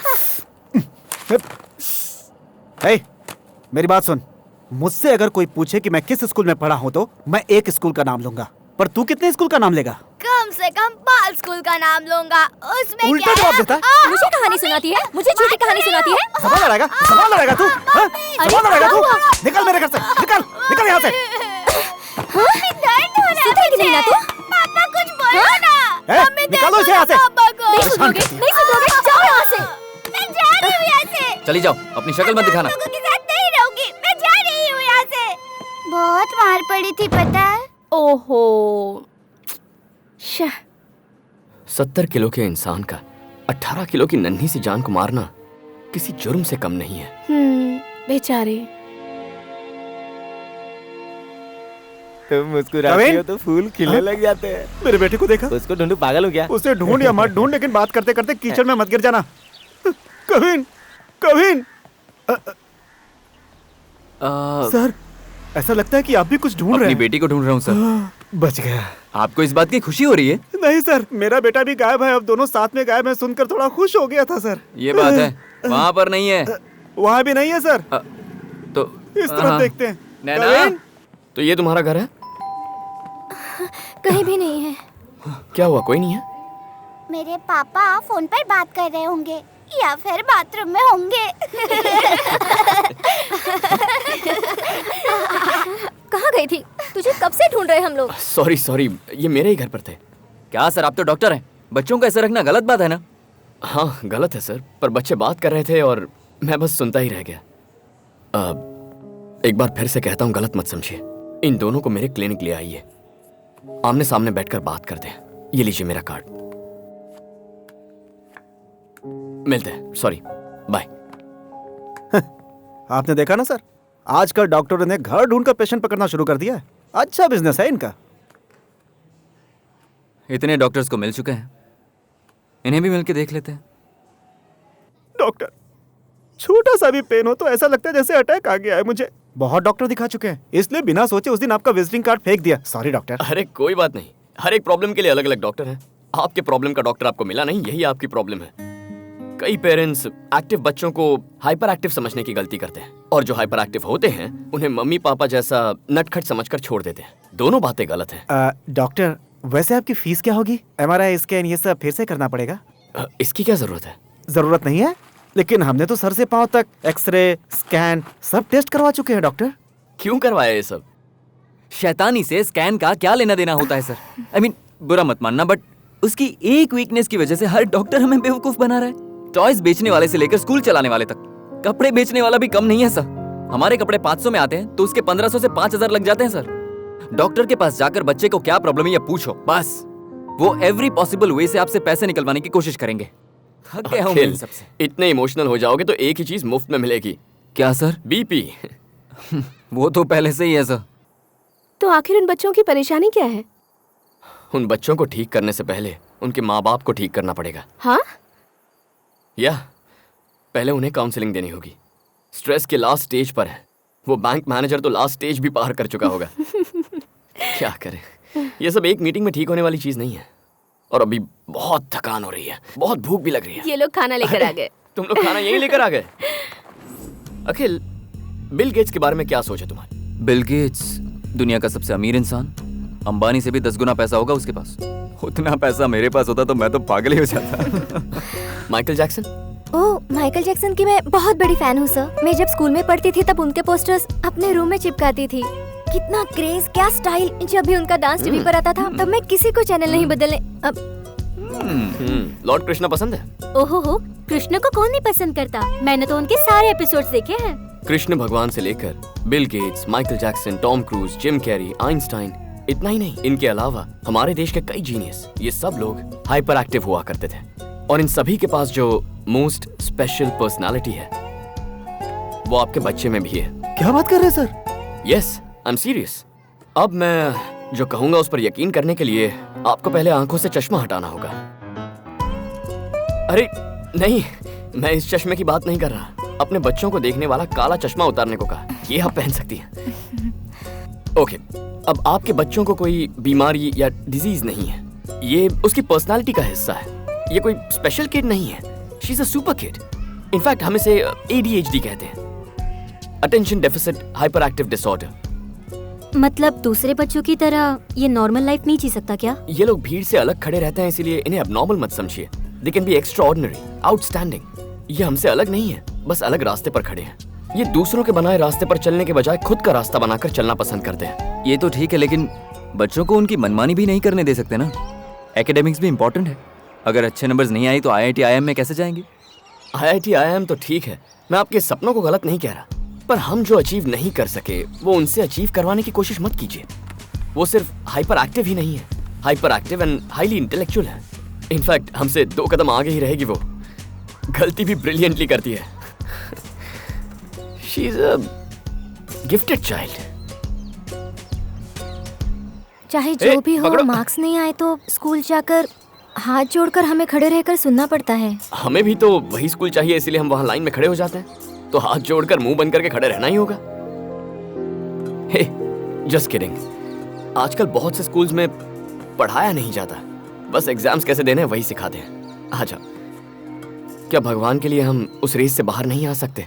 हे, मेरी बात सुन। मुझसे अगर कोई पूछे कि मैं किस स्कूल में पढ़ा हूँ तो मैं एक स्कूल का नाम लूंगा, पर तू कितने स्कूल का नाम लेगा? कम से कम बाल स्कूल का नाम लूंगा। उसमें उल्टा क्या जवाब है? देता है? मुझे कहानी सुनाती है, मुझे झूठी कहानी सुनाती है। सवाल लड़ाएगा? सवाल लड़ाएगा तू? हाँ? सवाल लड़ाएगा तू? निकल मेरे घर से, निकल, निकल यहाँ से। दर्द हो रहा है सुधरेगी नहीं ना तू? पापा कुछ बोलो ना। निकालो इसे यहाँ से। पापा को। नहीं सुधरोगे, नहीं सुधरोगे, जाओ यहाँ से। मैं जा चली जाओ, अपनी शक्ल मत दिखाना। लोगों के साथ नहीं रहूंगी, मैं जा रही हूँ यहाँ से। बहुत मार पड़ी थी पता है। ओहो 70 किलो के इंसान का 18 किलो की नन्ही सी जान को मारना किसी जुर्म से कम नहीं है। बेचारे। तुम मुस्कुराते हो तो फूल खिलने लग जाते हैं। मेरे बेटे को देखा? उसको ढूंढूं, पागल हो क्या? उसे ढूंढ या मत ढूंढ, लेकिन बात करते करते कीचड़ में मत गिर जाना। कविन, कविन। सर, ऐसा लगता है कि आप भी कुछ ढूंढ रहे हैं। अपनी बेटी को ढूंढ रहा हूँ सर। बच गया। आपको इस बात की खुशी हो रही है? नहीं सर, मेरा बेटा भी गायब है। अब दोनों साथ में गायब है, सुनकर थोड़ा खुश हो गया था सर। ये बात है, वहाँ पर नहीं है। वहाँ भी नहीं है सर। तो इस तरफ देखते हैं। नैना, तो ये तुम्हारा घर है? कहीं भी नहीं है। क्या हुआ, कोई नहीं है? मेरे पापा फोन पर बात कर रहे होंगे या फिर बाथरूम में होंगे। कहाँ गई थी? तुझे कब से ढूंढ रहे हम लोग। सॉरी, ये मेरे ही घर पर थे। क्या सर, आप तो डॉक्टर हैं, बच्चों को ऐसा रखना गलत बात है ना? हाँ गलत है सर, पर बच्चे बात कर रहे थे और मैं बस सुनता ही रह गया। एक बार फिर से कहता हूँ, गलत मत समझिए। इन दोनों को मेरे क्लिनिक ले आइए, आमने सामने बैठकर बात करते हैं। ये लीजिए मेरा कार्ड। मिलते हैं, सॉरी, बाय। आपने देखा ना सर, आजकल डॉक्टरों ने घर ढूंढकर पेशेंट पकड़ना शुरू कर दिया है। अच्छा बिजनेस है इनका। इतने डॉक्टर्स को मिल चुके हैं, इन्हें भी मिलके देख लेते हैं। डॉक्टर, छोटा सा भी पेन हो तो ऐसा लगता है जैसे अटैक आ गया है मुझे। बहुत डॉक्टर दिखा चुके हैं, इसलिए बिना सोचे उस दिन आपका विजिटिंग कार्ड फेंक दिया। Sorry doctor. अरे कोई बात नहीं, हर एक प्रॉब्लम के लिए अलग अलग डॉक्टर हैं। आपके प्रॉब्लम का डॉक्टर आपको मिला नहीं, यही आपकी प्रॉब्लम है। कई पेरेंट्स एक्टिव बच्चों को हाइपर एक्टिव समझने की गलती करते हैं, और जो हाइपर एक्टिव होते हैं उन्हें मम्मी पापा जैसा नटखट समझकर छोड़ देते हैं। दोनों बातें गलत हैं। डॉक्टर, वैसे आपकी फीस क्या होगी? MRI स्कैन ये सब फिर से करना पड़ेगा? इसकी क्या जरूरत है? जरूरत नहीं है, लेकिन हमने तो सर से पांव तक एक्सरे, स्कैन सब टेस्ट करवा चुके हैं डॉक्टर। क्यों करवाया ये सब? शैतानी से स्कैन का क्या लेना देना होता है सर? I mean, बुरा मत मानना, बट उसकी एक वीकनेस की वजह से हर डॉक्टर हमें बेवकूफ बना रहा है। टॉयज बेचने वाले से लेकर स्कूल चलाने वाले तक, कपड़े बेचने वाला भी कम नहीं है सर। हमारे कपड़े 500 में आते हैं तो उसके 1500 से 5000 लग जाते हैं सर। डॉक्टर के पास जाकर बच्चे को क्या प्रॉब्लम है ये पूछो, बस वो एवरी पॉसिबल वे से आपसे पैसे निकलवाने की कोशिश करेंगे। थक गया हूं इन सबसे। इतने इमोशनल हो जाओगे तो एक ही चीज मुफ्त में मिलेगी। क्या सर? BP। वो तो पहले से ही है सर। तो आखिर उन बच्चों की परेशानी क्या है? उन बच्चों को ठीक करने से पहले उनके माँ बाप को ठीक करना पड़ेगा। हाँ? या पहले उन्हें काउंसलिंग देनी होगी। स्ट्रेस के लास्ट स्टेज पर है। वो बैंक मैनेजर तो लास्ट स्टेज भी पार कर चुका होगा। क्या करें, ये सब एक मीटिंग में ठीक होने वाली चीज नहीं है। और अभी बहुत थकान हो रही है, बहुत भूख भी लग रही है। ये लोग खाना लेकर आ गए। तुम लोग खाना यहीं लेकर आ गए? अखिल, बिल गेट्स के बारे में क्या सोचा तुम्हारी? बिल गेट्स दुनिया का सबसे अमीर इंसान, अंबानी से भी 10 गुना पैसा होगा उसके पास। उतना पैसा मेरे पास होता तो मैं तो पागल ही हो जाता। Michael Jackson? Oh, Michael Jackson की मैं बहुत बड़ी फैन हूँ सर। मैं जब स्कूल में पढ़ती थी तब उनके पोस्टर्स अपने रूम में चिपकाती थी। कितना क्रेज, क्या स्टाइल। जब भी उनका डांस टीवी पर आता था तब मैं किसी को चैनल नहीं बदलने। लॉर्ड कृष्णा पसंद है? ओहो हो, कृष्ण को कौन नहीं पसंद करता। मैंने तो उनके सारे एपिसोड्स देखे हैं। कृष्ण भगवान से लेकर Bill Gates, Michael Jackson, Tom cruise, Jim Carrey, Einstein, इतना ही नहीं, इनके अलावा हमारे देश के कई जीनियस, ये सब लोग हाइपर एक्टिव हुआ करते थे। और इन सभी के पास जो मोस्ट स्पेशल पर्सनालिटी है वो आपके बच्चे में भी है। क्या बात कर रहे हैं sir? Yes, I am serious. अब मैं जो कहूंगा उस पर यकीन करने के लिए आपको पहले आंखों से चश्मा हटाना होगा। अरे नहीं, मैं इस चश्मे की बात नहीं कर रहा। अपने बच्चों को देखने वाला काला चश्मा उतारने को कहा। ये आप पहन सकती हैं। ओके, अब आपके बच्चों को कोई बीमारी या डिजीज नहीं है, ये उसकी पर्सनालिटी का हिस्सा है। ये कोई स्पेशल किड नहीं है, she is a super kid. In fact हम इसे ADHD कहते हैं, attention deficit hyper active disorder. मतलब दूसरे बच्चों की तरह ये नॉर्मल लाइफ नहीं जी सकता क्या? ये लोग भीड़ से अलग खड़े रहते हैं, इसीलिए इन्हें एबनॉर्मल मत समझिए। They can be extraordinary, outstanding. ये हमसे अलग नहीं है, बस अलग रास्ते पर खड़े हैं। ये दूसरों के बनाए रास्ते पर चलने के बजाय खुद का रास्ता बनाकर चलना पसंद करते हैं। ये तो ठीक है, लेकिन बच्चों को उनकी मनमानी भी नहीं करने दे सकते ना। एकेडमिक्स भी इम्पोर्टेंट है। अगर अच्छे नंबर्स नहीं आए तो IIT IIM में कैसे जाएंगे? IIT IIM तो ठीक है, मैं आपके सपनों को गलत नहीं कह रहा, पर हम जो अचीव नहीं कर सके वो उनसे अचीव करवाने की कोशिश मत कीजिए। वो सिर्फ हाइपर एक्टिव ही नहीं है, hyper active and highly intellectual है। इनफैक्ट हमसे 2 कदम आगे ही रहेगी वो। गलती भी ब्रिलियंटली करती है। She is a gifted child. चाहे जो भी हो, मार्क्स नहीं आए तो स्कूल जाकर हाथ जोड़कर हमें खड़े रहकर सुनना पड़ता है। हमें भी तो वही स्कूल चाहिए, इसीलिए हम वहाँ लाइन में खड़े हो जाते हैं। तो हाथ जोड़कर मुंह बंद करके खड़े रहना ही होगा। हे, जस्ट किडिंग। आजकल बहुत से स्कूल्स में पढ़ाया नहीं जाता, बस एग्जाम्स कैसे देने हैं वही सिखाते हैं। आ जाओ। क्या भगवान के लिए हम उस रेस से बाहर नहीं आ सकते?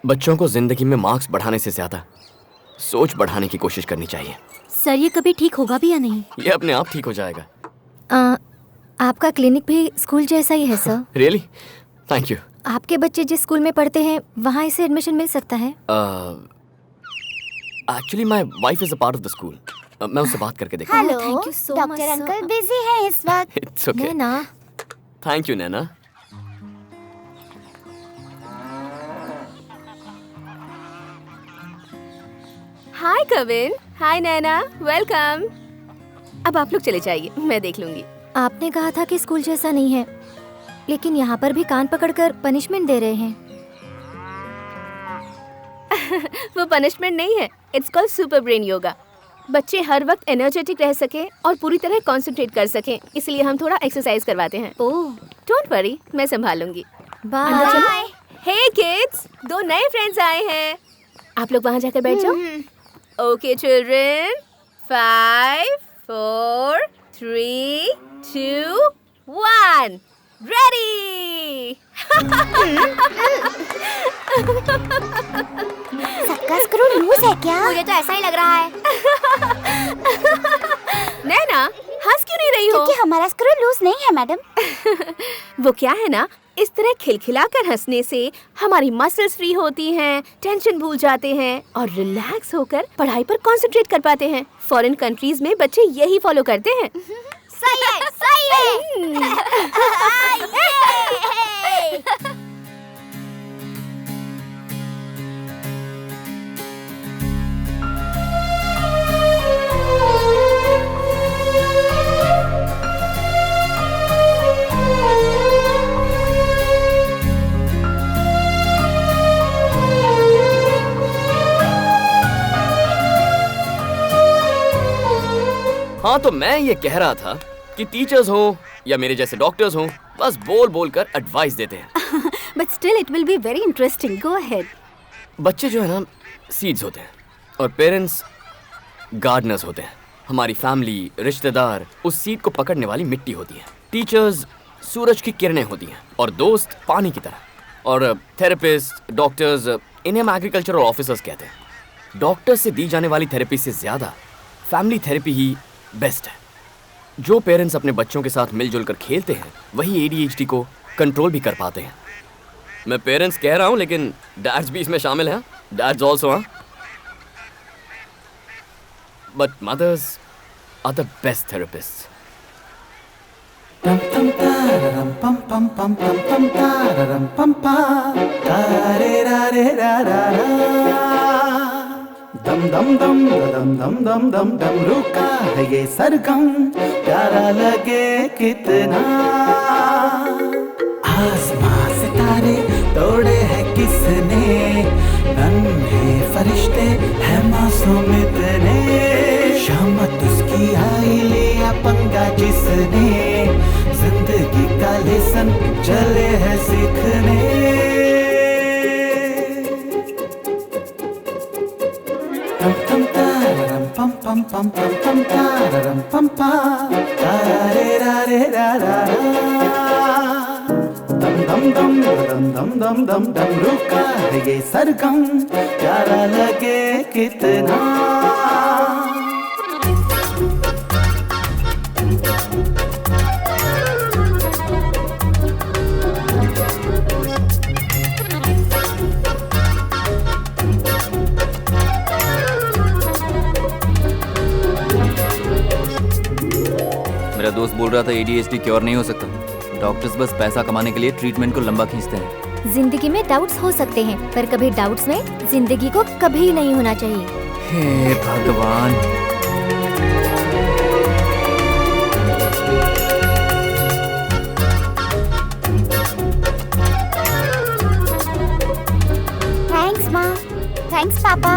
बच्चों को जिंदगी में मार्क्स बढ़ाने से ज्यादा सोच बढ़ाने की कोशिश करनी चाहिए। सर, ये कभी ठीक होगा भी या नहीं? ये अपने आप ठीक हो जाएगा। आपका क्लिनिक भी स्कूल जैसा ही है सर। रियली? Thank you. आपके बच्चे जिस स्कूल में पढ़ते हैं वहाँ इसे एडमिशन मिल सकता है? Actually my wife is a part of the school. मैं उससे बात करके देखता हूँ। Hello, thank you so doctor much, uncle sir. Busy हैं इस वक्त। It's okay. Naina, thank you Naina. Hi Kavin, hi Naina, welcome. अब आप लोग चले जाइए, मैं देख लूंगी। आपने कहा था कि स्कूल जैसा नहीं है, लेकिन यहाँ पर भी कान पकड़कर पनिशमेंट दे रहे हैं। वो पनिशमेंट नहीं है, it's called super brain yoga. बच्चे हर वक्त एनर्जेटिक रह सके और पूरी तरह कंसंट्रेट कर सकें, इसलिए हम थोड़ा एक्सरसाइज करवाते हैं। ओह, डोंट वरी, मैं संभाल लूंगी। बाय। हे किड्स, 2 नए फ्रेंड्स आए हैं। आप लोग वहाँ जाकर बैठ जाओ। Okay children, 5 4 3 2 1 ready. सबका स्क्रू लूज है क्या? मुझे तो ऐसा ही लग रहा है। नैना, हंस क्यों नहीं रही हो? क्योंकि हमारा स्क्रू लूज नहीं है मैडम। वो क्या है ना, इस तरह खिलखिलाकर हंसने से हमारी मसल्स फ्री होती हैं, टेंशन भूल जाते हैं और रिलैक्स होकर पढ़ाई पर कंसंट्रेट कर पाते हैं। फॉरेन कंट्रीज में बच्चे यही फॉलो करते हैं। सही है, सही है। हाँ, तो मैं ये कह रहा था कि टीचर्स हो या मेरे जैसे डॉक्टर्स हो, बस बोल बोल कर एडवाइस देते हैं। But still it will be very interesting. Go ahead. बच्चे जो है ना, सीड्स होते हैं और पेरेंट्स गार्डनर्स होते हैं। हमारी फैमिली, रिश्तेदार उस सीड को पकड़ने वाली मिट्टी होती है। टीचर्स सूरज की किरणें होती हैं और दोस्त पानी की तरह। और थेरेपिस्ट, डॉक्टर्स, इन्हें हम एग्रीकल्चरल ऑफिसर्स कहते हैं। डॉक्टर से दी जाने वाली थेरेपी से ज्यादा फैमिली थेरेपी ही बेस्ट है। जो पेरेंट्स अपने बच्चों के साथ मिलजुल कर खेलते हैं वही ADHD को कंट्रोल भी कर पाते हैं। मैं पेरेंट्स कह रहा हूँ, लेकिन डैड्स भी इसमें शामिल हैं। डैड्स ऑल्सो, हाँ। But mothers are the best therapist. दम दम दम दम दम दम दम दम रुका है ये सरगम, प्यारा लगे कितना। आसमां सितारे तोड़े हैं किसने, नन्हे फरिश्ते हैं मासूम इतने। शामत उसकी आई लिया पंगा जिसने, जिंदगी का लेसन चले है सीखने। Pam pam pam pam pam tararam pam pam tare ra re ra ra dam dam dam dam dam dam dam dam रुका है ये सरगम, प्यारा लगे कितना। मेरा दोस्त बोल रहा था ADHD क्योर नहीं हो सकता। डॉक्टर्स बस पैसा कमाने के लिए ट्रीटमेंट को लंबा खींचते हैं। जिंदगी में डाउट्स हो सकते हैं, पर कभी डाउट्स में जिंदगी को कभी नहीं होना चाहिए। हे भगवान। थैंक्स माँ, थैंक्स पापा।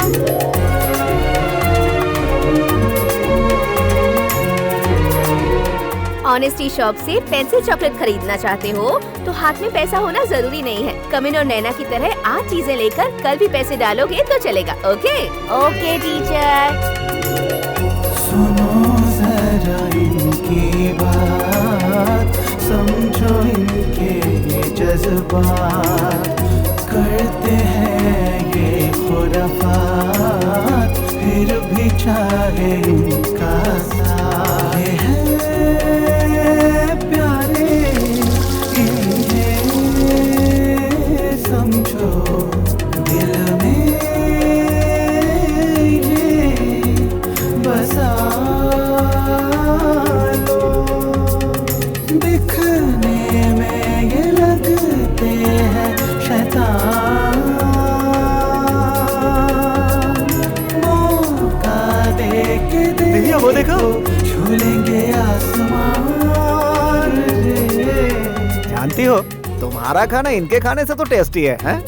ऑनेस्टी शॉप से पेंसिल चॉकलेट खरीदना चाहते हो तो हाथ में पैसा होना जरूरी नहीं है। कमिन और नैना की तरह आज चीजें लेकर कल भी पैसे डालोगे तो चलेगा। Okay okay teacher. सुनो जरा इनकी बात, समझो इनके ये जज्बात, करते हैं ये खुराफात, फिर भी चाहे इनका साथ। ये है प्यारे इन्हें समझो, दिल में इन्हें बसा लो, दिखने में ये लगते हैं शैतान, मौका दे के वो देखो झूलेंगे आसमान रे। जानती हो तुम्हारा खाना इनके खाने से तो टेस्टी है, हैं?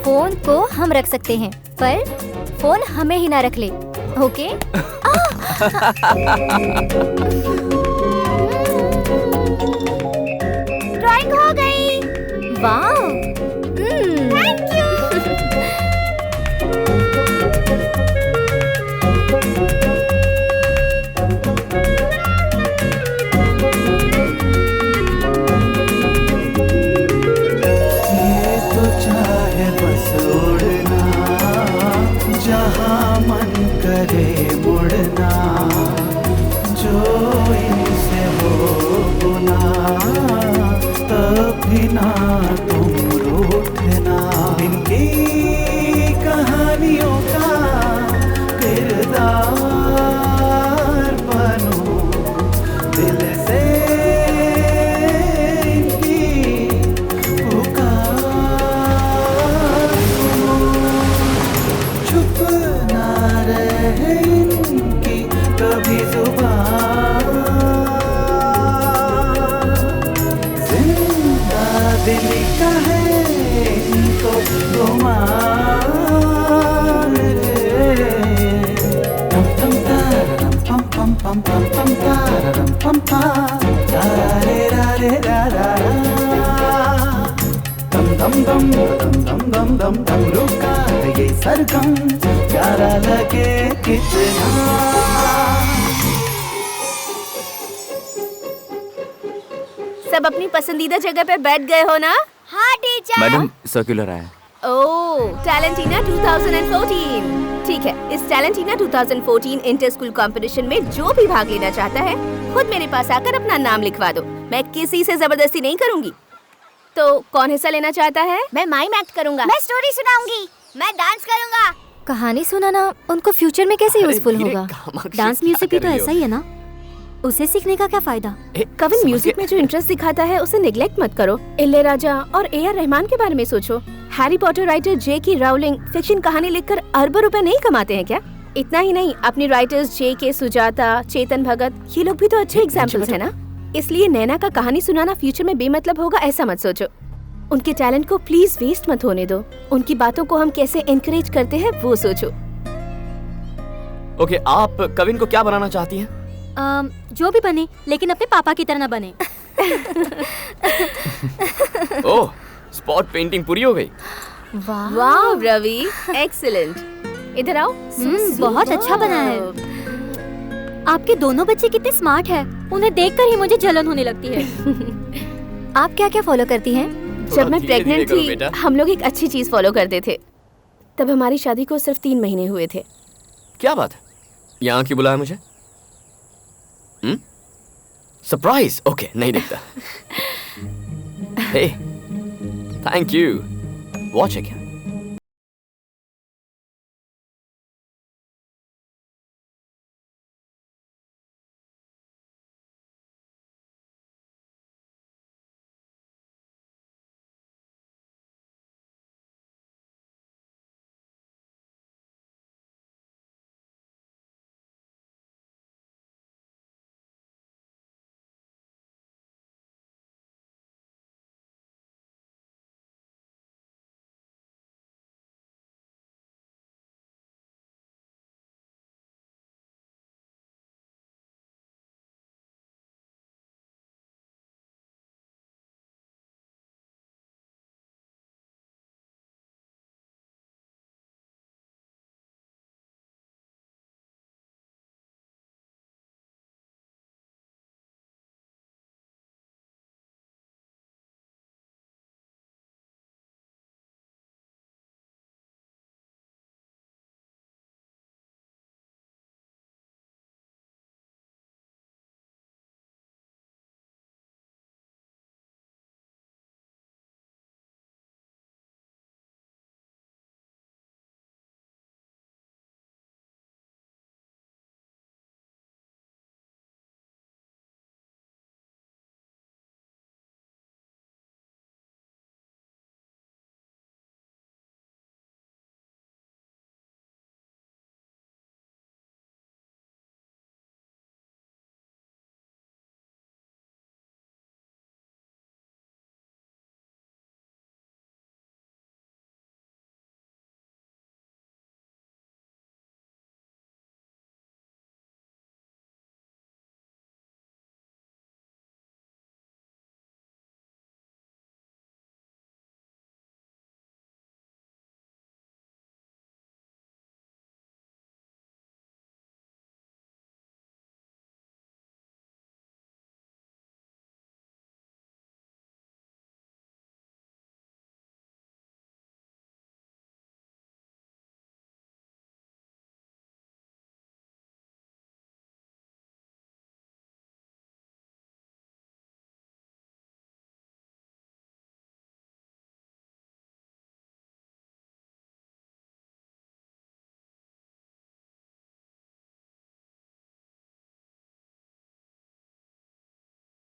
फोन को हम रख सकते हैं, पर फोन हमें ही ना रख ले। ओके? ड्राइंग हो गई। वाह, थैंक यू। जहाँ मन करे मुड़ना, जो इनसे हो गुना, तभी ना तुम रूठना। इनकी कहानियों का किरदार बनो, दिल से इनकी पुकार चुप ना रहे इनकी कभी जुबान, जिंदा दिली का है इनको गुमान रे। पम पम तारम पम पम पम पम पम तारम पम पम तारे रा रे रा रा रा। दम दम दम दम दम दम दम दम रुका है ये सरगम, प्यारा लगे कितना। सब अपनी पसंदीदा जगह पे बैठ गए हो ना? हाँ टीचर। मैडम सर्कुलर आया। ओह, टैलेंटीना 2014। ठीक है, इस टैलेंटीना 2014 इंटर स्कूल कंपटीशन में जो भी भाग लेना चाहता है खुद मेरे पास आकर अपना नाम लिखवा दो। मैं किसी से जबरदस्ती नहीं करूंगी। तो कौन हिस्सा लेना चाहता है? मैं माइम एक्ट करूंगा। मैं स्टोरी सुनाऊंगी। मैं डांस करूंगा। कहानी सुनाना उनको फ्यूचर में कैसे यूजफुल होगा? डांस म्यूजिक भी तो ऐसा ही है ना, उसे सीखने का क्या फायदा? कविन म्यूजिक में जो इंटरेस्ट दिखाता है उसे नेग्लेक्ट मत करो। इलैयाराजा और ए.आर. रहमान के बारे में सोचो। Harry Potter writer JK. Rowling fiction कहानी लिखकर अरबों रुपए नहीं कमाते हैं क्या? इतना ही नहीं, अपनी राइटर्स जे.के. सुजाता, चेतन भगत, ये लोग भी तो अच्छे एग्जाम्पल्स है ना। इसलिए नैना का कहानी सुनाना फ्यूचर में बेमतलब होगा ऐसा मत सोचो। उनके टैलेंट को प्लीज वेस्ट मत होने दो। उनकी बातों को हम कैसे एनकरेज करते हैं वो सोचो। ओके, आप कविन को क्या बनाना चाहती हैं? जो भी बने, लेकिन अपने पापा की तरह ना बने। ओह, स्पॉट पेंटिंग पूरी हो गई। वाह रवि, एक्सीलेंट। इधर आओ। बहुत अच्छा बना है। आपके दोनों बच्चे कितने स्मार्ट हैं। उन्हें देखकर ही मुझे जलन होने लगती है। आप क्या क्या फॉलो करती हैं? जब मैं प्रेग्नेंट थी हम लोग एक अच्छी चीज फॉलो करते थे। तब हमारी शादी को सिर्फ 3 महीने हुए थे। क्या बात है? यहाँ क्यों बुलाया मुझे? सरप्राइज? ओके, नहीं देखता। हे, थैंक यू। वॉच है क्या?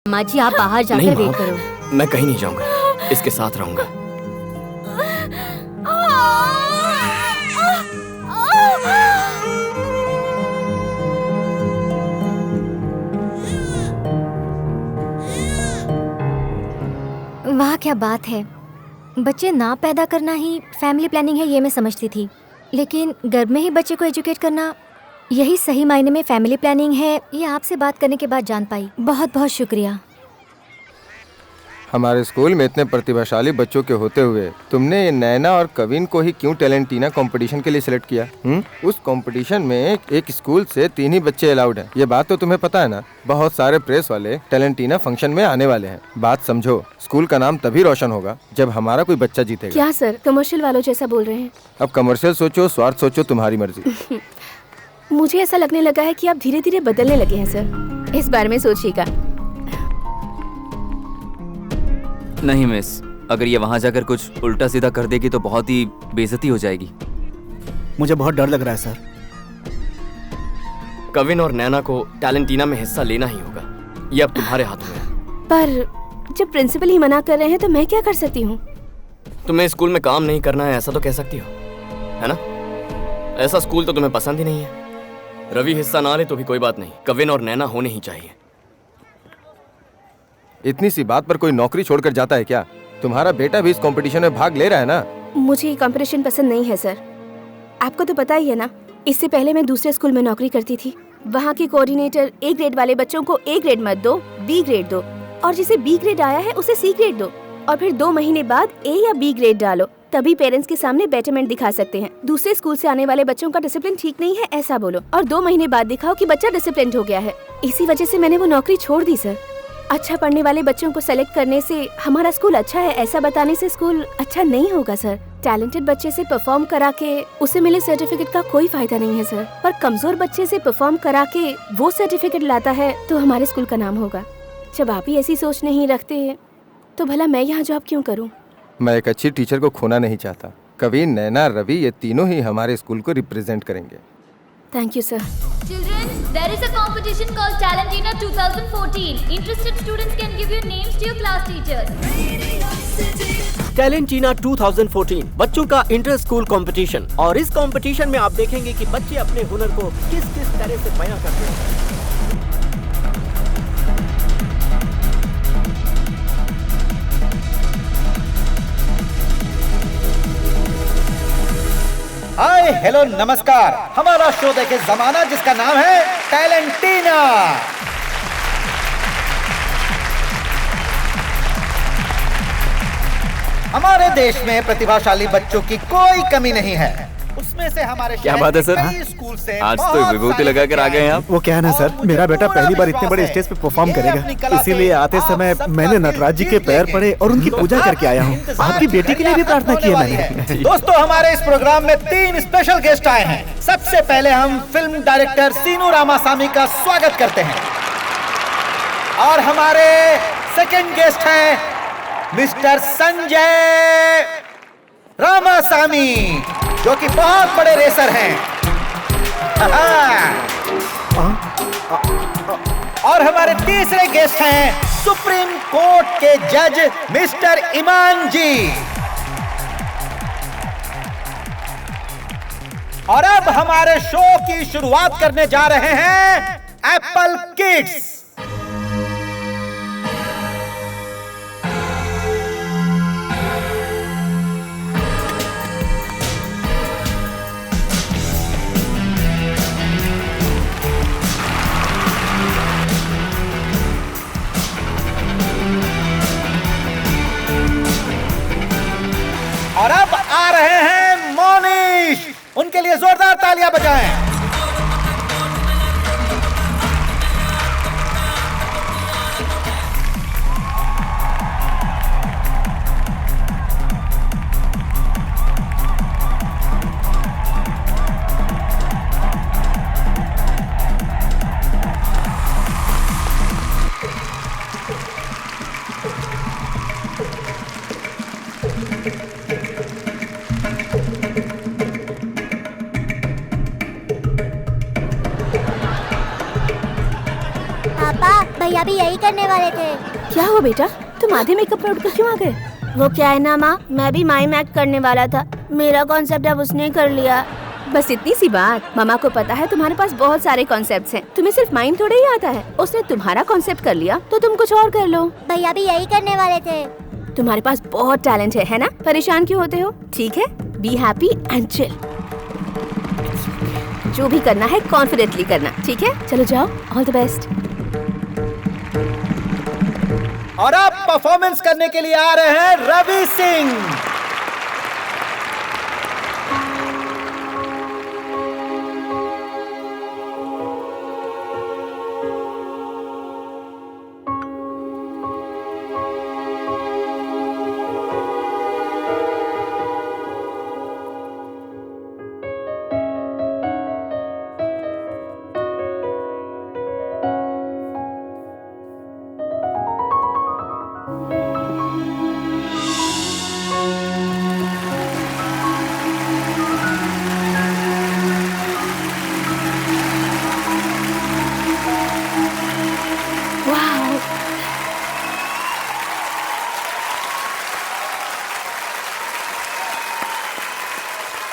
माँ जी आप बाहर जाकर वेट करो। मैं कहीं नहीं जाऊंगा, इसके साथ रहूंगा। वाह क्या बात है। बच्चे ना पैदा करना ही फैमिली प्लानिंग है ये मैं समझती थी, लेकिन गर्भ में ही बच्चे को एजुकेट करना यही सही मायने में फैमिली प्लानिंग है, ये आपसे बात करने के बाद जान पाई। बहुत बहुत शुक्रिया। हमारे स्कूल में इतने प्रतिभाशाली बच्चों के होते हुए तुमने ये नैना और कविन को ही क्यों टैलेंटीना कंपटीशन के लिए सिलेक्ट किया? उस कंपटीशन में एक स्कूल से 3 ही बच्चे अलाउड हैं। ये बात तो तुम्हें पता है ना? बहुत सारे प्रेस वाले टैलेंटीना फंक्शन में आने वाले हैं। बात समझो, स्कूल का नाम तभी रोशन होगा जब हमारा कोई बच्चा जीतेगा। क्या सर, कमर्शियल वालों जैसा बोल रहे हैं? अब कमर्शियल सोचो, स्वार्थ सोचो, तुम्हारी मर्जी। मुझे ऐसा लगने लगा है कि आप धीरे धीरे बदलने लगे हैं सर। इस बारे में सोचिएगा। नहीं मिस, अगर ये वहाँ जाकर कुछ उल्टा सीधा कर देगी तो बहुत ही बेइज्जती हो जाएगी। मुझे बहुत डर लग रहा है सर। कविन और नैना को टैलेंटीना में हिस्सा लेना ही होगा, ये अब तुम्हारे हाथों में है। पर जब प्रिंसिपल ही मना कर रहे हैं तो मैं क्या कर सकती हूँ? तुम्हें स्कूल में काम नहीं करना है ऐसा तो कह सकती हो, है ना? ऐसा स्कूल तो तुम्हें पसंद ही नहीं है। रवि हिस्सा ना ले तो भी कोई बात नहीं, कविन और नैना होने ही चाहिए। इतनी सी बात पर कोई नौकरी छोड़कर जाता है क्या? तुम्हारा बेटा भी इस कंपटीशन में भाग ले रहा है ना? मुझे ये कंपटीशन पसंद नहीं है सर। आपको तो पता ही है ना, इससे पहले मैं दूसरे स्कूल में नौकरी करती थी। वहाँ के कोऑर्डिनेटर A ग्रेड वाले बच्चों को A ग्रेड मत दो, B ग्रेड दो, और जिसे B ग्रेड आया है उसे C ग्रेड दो, और फिर 2 महीने बाद A या B ग्रेड डालो। तभी पेरेंट्स के सामने बेटरमेंट दिखा सकते हैं। दूसरे स्कूल से आने वाले बच्चों का डिसिप्लिन ठीक नहीं है ऐसा बोलो, और 2 महीने बाद दिखाओ कि बच्चा डिसिप्लिन हो गया है। इसी वजह से मैंने वो नौकरी छोड़ दी सर। अच्छा पढ़ने वाले बच्चों को सेलेक्ट करने से हमारा स्कूल अच्छा है ऐसा बताने से स्कूल अच्छा नहीं होगा सर। टैलेंटेड बच्चे से परफॉर्म करा के उसे मिले सर्टिफिकेट का कोई फायदा नहीं है सर, पर कमजोर बच्चे से परफॉर्म करा के वो सर्टिफिकेट लाता है तो हमारे स्कूल का नाम होगा। जब आप ही ऐसी सोच नहीं रखते तो भला मैं यहाँ जॉब क्यों करूँ? मैं एक अच्छी टीचर को खोना नहीं चाहता। कविन, नैना, रवि ये तीनों ही हमारे स्कूल को रिप्रेजेंट करेंगे। Thank you, sir. Children, there is a competition called Talentina 2014. Interested students can give your names to your class teachers. टैलेंटीना 2014 बच्चों का इंटर स्कूल कंपटीशन, और इस कंपटीशन में आप देखेंगे कि बच्चे अपने हुनर को किस किस तरह से बयां करते हैं। हाय, हेलो, नमस्कार। हमारा शो देखे जमाना जिसका नाम है टैलेंटीना। हमारे देश में प्रतिभाशाली बच्चों की कोई कमी नहीं है। उसमें से हमारे क्या बात है सर, आज तो विभूति लगा कर आ गए हैं आप। वो क्या है ना सर, मेरा बेटा पहली बार इतने बड़े स्टेज पे परफॉर्म करेगा, इसीलिए आते समय मैंने नटराज जी के पैर पड़े और उनकी पूजा करके आया हूँ। आपकी बेटी के लिए भी प्रार्थना की है मैंने। दोस्तों, हमारे इस प्रोग्राम में 3 स्पेशल गेस्ट आए हैं। सबसे पहले हम फिल्म डायरेक्टर सीनू रामासामी का स्वागत करते हैं, और हमारे सेकंड गेस्ट हैं मिस्टर संजय रामासामी, जो कि बहुत बड़े रेसर हैं। और हमारे तीसरे गेस्ट हैं सुप्रीम कोर्ट के जज मिस्टर ईमान जी। और अब हमारे शो की शुरुआत करने जा रहे हैं एप्पल किड्स। और अब आ रहे हैं मोनिश, उनके लिए जोरदार तालियां बजाएं। भैया भी यही करने वाले थे। क्या हुआ बेटा, तुम आधे मेकअप में उठकर क्यों आ गए? वो क्या है ना माँ, मैं भी माइम एक्ट करने वाला था, मेरा कॉन्सेप्ट अब उसने कर लिया। बस इतनी सी बात। मामा को पता है तुम्हारे पास बहुत सारे कॉन्सेप्ट्स हैं, तुम्हें सिर्फ माइम थोड़ा ही आता है। उसने तुम्हारा कॉन्सेप्ट कर लिया तो तुम कुछ और कर लो। भैया भी यही करने वाले थे। तुम्हारे पास बहुत टैलेंट है ना? परेशान क्यों होते हो? ठीक है, बी हैप्पी एंड चिल। जो भी करना है कॉन्फिडेंटली करना, ठीक है? चलो जाओ, ऑल द बेस्ट। और अब परफॉर्मेंस करने के लिए आ रहे हैं रवि सिंह।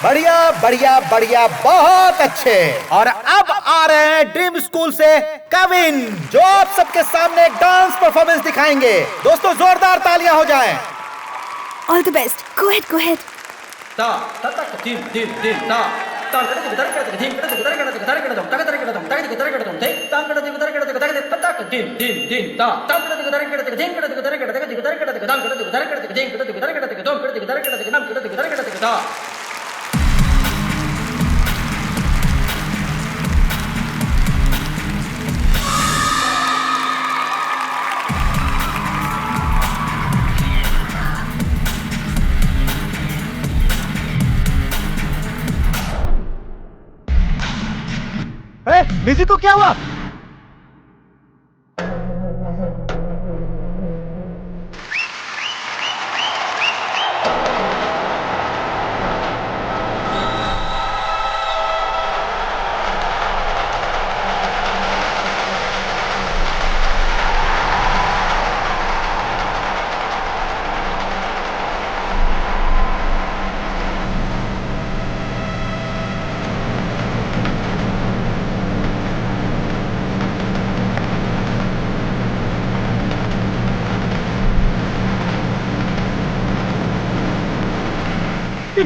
बढ़िया बढ़िया बढ़िया, बहुत अच्छे। और अब आ रहे हैं ड्रीम स्कूल से कविन, जो आप सबके सामने एक डांस परफॉर्मेंस दिखाएंगे। दोस्तों, जोरदार तालियां हो जाएं। All the best, go ahead, go ahead. ता ता ता टीम टीम टीम ता निधि को क्या हुआ?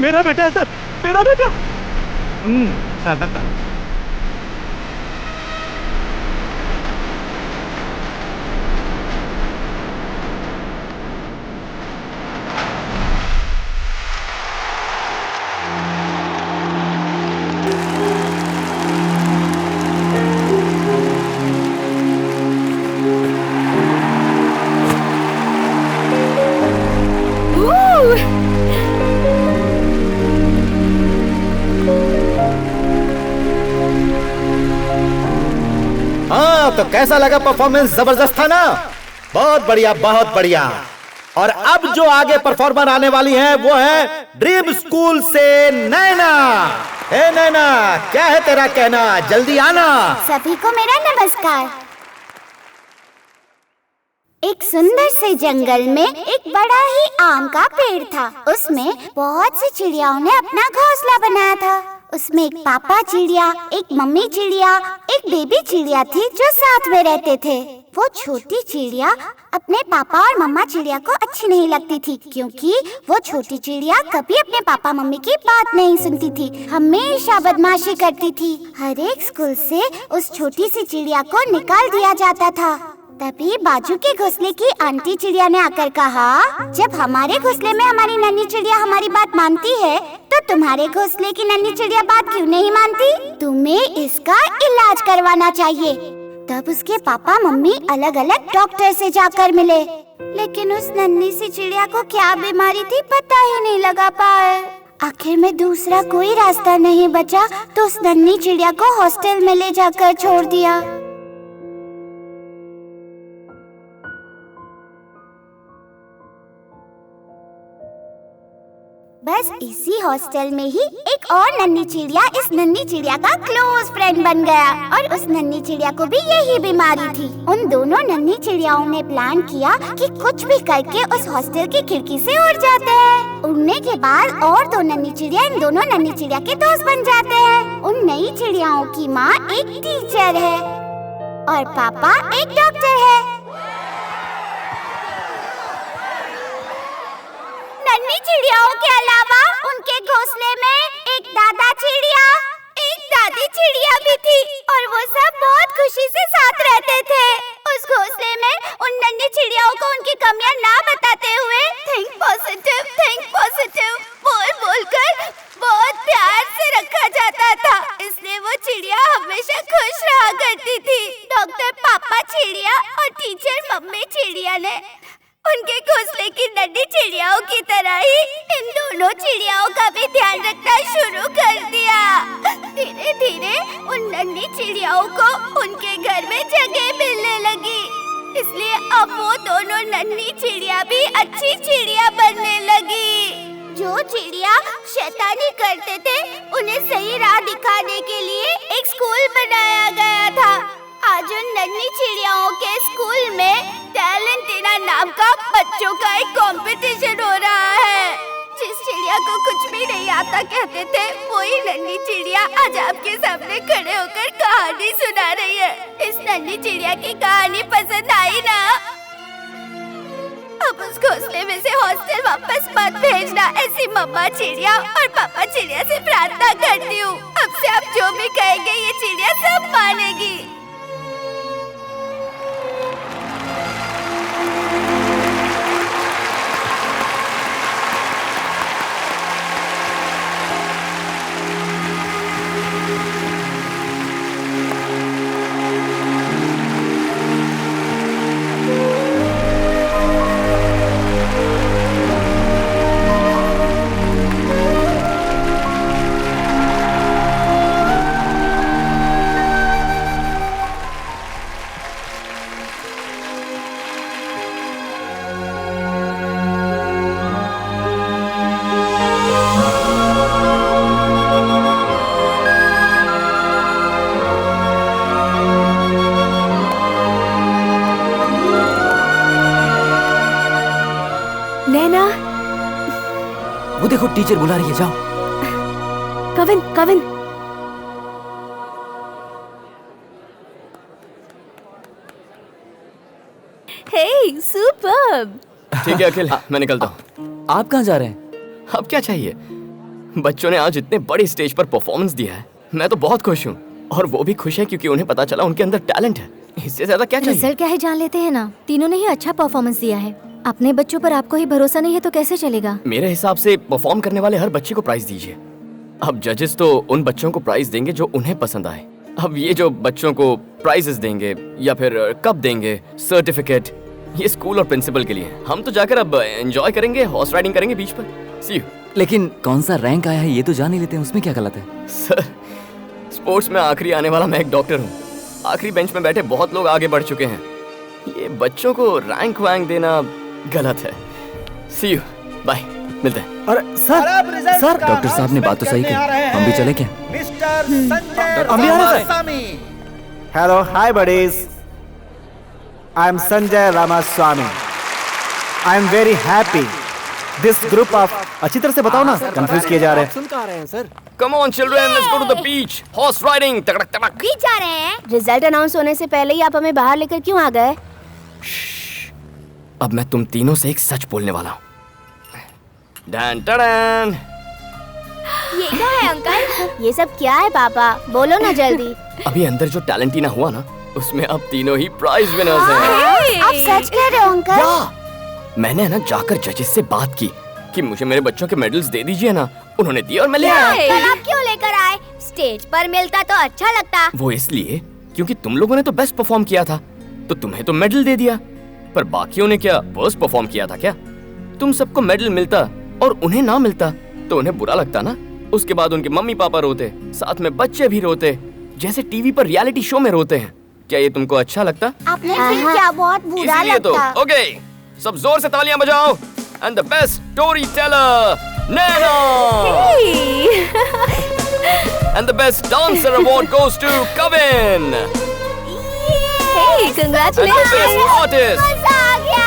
मेरा बेटा है सर, मेरा बेटा। तो कैसा लगा परफॉर्मेंस? जबरदस्त था ना? बहुत बढ़िया, बहुत बढ़िया। और अब जो आगे परफॉर्मर आने वाली है वो है ड्रीम स्कूल से नैना। हे नैना, क्या है तेरा कहना? जल्दी आना। सभी को मेरा नमस्कार। एक सुंदर से जंगल में एक बड़ा ही आम का पेड़ था। उसमें बहुत सी चिड़ियाओं ने अपना घोंसला बनाया था। उसमें एक पापा चिड़िया, एक मम्मी चिड़िया, एक बेबी चिड़िया थी जो साथ में रहते थे। वो छोटी चिड़िया अपने पापा और मम्मा चिड़िया को अच्छी नहीं लगती थी, क्योंकि वो छोटी चिड़िया कभी अपने पापा मम्मी की बात नहीं सुनती थी, हमेशा बदमाशी करती थी। हर एक स्कूल से उस छोटी सी चिड़िया को निकाल दिया जाता था। तभी बाजू के घोंसले की आंटी चिड़िया ने आकर कहा, जब हमारे घोंसले में हमारी नन्ही चिड़िया हमारी बात मानती है, तो तुम्हारे घोंसले की नन्ही चिड़िया बात क्यों नहीं मानती? तुम्हें इसका इलाज करवाना चाहिए। तब उसके पापा मम्मी अलग अलग डॉक्टर से जाकर मिले, लेकिन उस नन्ही सी चिड़िया को क्या बीमारी थी पता ही नहीं लगा पाए। आखिर में दूसरा कोई रास्ता नहीं बचा तो उस नन्ही चिड़िया को हॉस्टल में ले जाकर छोड़ दिया। बस इसी हॉस्टल में ही एक और नन्ही चिड़िया इस नन्ही चिड़िया का क्लोज फ्रेंड बन गया, और उस नन्ही चिड़िया को भी यही बीमारी थी। उन दोनों नन्ही चिड़ियाओं ने प्लान किया कि कुछ भी करके उस हॉस्टल की खिड़की से उड़ जाते हैं। उड़ने के बाद और दो नन्ही चिड़िया इन दोनों नन्ही चिड़िया के दोस्त बन जाते हैं। उन नई चिड़ियाओं की माँ एक टीचर है और पापा एक डॉक्टर है। नन्ही चिड़ियाओं के अलावा उनके घोंसले में एक दादा चिड़िया, एक दादी चिड़िया भी थी, और वो सब बहुत खुशी से साथ रहते थे। उस घोंसले में उन नन्ही चिड़ियाओं को उनकी कमियां ना बताते हुए थिंक पॉजिटिव बोल बोल कर बहुत प्यार से रखा जाता था। इसलिए वो चिड़िया हमेशा खुश रहा करती थी। डॉक्टर पापा चिड़िया और टीचर मम्मी चिड़िया ने उनके घोंसले की नन्ही चिड़ियाओं की तरह ही इन दोनों चिड़ियाओं का भी ध्यान रखना शुरू कर दिया। धीरे धीरे उन नन्ही चिड़ियाओं को उनके घर में जगह मिलने लगी, इसलिए अब वो दोनों नन्ही चिड़िया भी अच्छी चिड़िया बनने लगी। जो चिड़िया शैतानी करते थे उन्हें सही राह दिखाने के लिए एक स्कूल बनाया गया था। आज उन नन्ही चिड़ियाओं के स्कूल में टैलेंटिना नाम का बच्चों का एक कंपटीशन हो रहा है। जिस चिड़िया को कुछ भी नहीं आता कहते थे, वही नन्ही चिड़िया आज आपके सामने खड़े होकर कहानी सुना रही है। इस नन्ही चिड़िया की कहानी पसंद आई ना? अब उस घोंसले में से हॉस्टल वापस मत भेजना, ऐसी मम्मा चिड़िया और पापा चिड़िया से प्रार्थना करती हूँ। अब से आप जो भी कहेंगे ये चिड़िया सब मानेगी। नैना, वो देखो टीचर बुला रही है, जाओ। कविन, कविन। हे, सुपर्ब। ठीक है अखिल, मैं निकलता हूँ। आप कहाँ जा रहे हैं? अब क्या चाहिए? बच्चों ने आज इतने बड़े स्टेज पर परफॉर्मेंस दिया है, मैं तो बहुत खुश हूँ। और वो भी खुश है क्योंकि उन्हें पता चला उनके अंदर टैलेंट है। इससे ज्यादा क्या चाहिए? रिजल्ट क्या है जान लेते हैं ना। तीनों ने ही अच्छा परफॉर्मेंस दिया है। अपने बच्चों पर आपको ही भरोसा नहीं है तो कैसे चलेगा? मेरे हिसाब से परफॉर्म करने वाले हर बच्चे को प्राइज दीजिए। अब जजेस तो उन बच्चों को प्राइज देंगे जो उन्हें पसंद आए। अब ये जो बच्चों को प्राइजेस देंगे या फिर कप देंगे, सर्टिफिकेट, ये स्कूल और प्रिंसिपल के लिए। हम तो जाकर अब एंजॉय करेंगे, हॉर्स राइडिंग करेंगे बीच पर। सी यू। लेकिन कौन सा रैंक आया है ये तो जान ही लेते हैं, उसमें क्या गलत है? सर, स्पोर्ट्स में आखिरी आने वाला मैं एक डॉक्टर हूँ। आखिरी बेंच में बैठे बहुत लोग आगे बढ़ चुके हैं। ये बच्चों को रैंक वैंक देना गलत है। सी यू, बाय, मिलते हैं। अरे सर, डॉक्टर साहब ने बात तो सही की। हम भी चले क्या? मिस्टर संजय हम भी आ रहे हैं, sir. Ramaswamy. Hello, hi buddies. I am Sanjay Ramaswamy. I am very happy. This group of, अच्छी तरह से बताओ ना, कंफ्यूज किए जा रहे हैं। सुन कहाँ रहे हैं sir? Come on children, let's go to the beach. Horse riding. तड़क तड़क। भी जा रहे हैं। रिजल्ट अनाउंस होने से पहले ही आप हमें बाहर लेकर क्यों आ गए? अब मैं तुम तीनों से एक सच बोलने वाला हूँ। डन टडन। ये क्या है अंकल? ये सब क्या है पापा? बोलो ना जल्दी। अभी अंदर जो टैलेंटीना हुआ ना, उसमें अब तीनों ही प्राइज विनर्स हैं। आप सच कह रहे हो अंकल? मैंने ना जाकर जजेस से बात की कि मुझे मेरे बच्चों के मेडल्स दे दीजिए ना। उन्होंने दिया और मैं ले आया। कल आप क्यों लेकर आए? स्टेज पर मिलता तो अच्छा लगता। वो इसलिए क्योंकि तुम लोगों ने तो बेस्ट परफॉर्म किया था, तो तुम्हें तो मेडल दे दिया। पर बाकियों ने क्या वर्स्ट परफॉर्म किया था क्या? तुम सबको मेडल मिलता और उन्हें ना मिलता तो उन्हें बुरा लगता ना। उसके बाद उनके मम्मी पापा रोते, साथ में बच्चे भी रोते, जैसे टीवी पर रियलिटी शो में रोते हैं। क्या ये तुमको अच्छा लगता? आपने फिर क्या बहुत बुरा इसलिए तो लगता। ओके, सब जोर से तालियां बजाओ। And the best story teller Naina. And the best dancer award goes to Kevin. Hey, congratulations! And the best artist. मजा आ गया।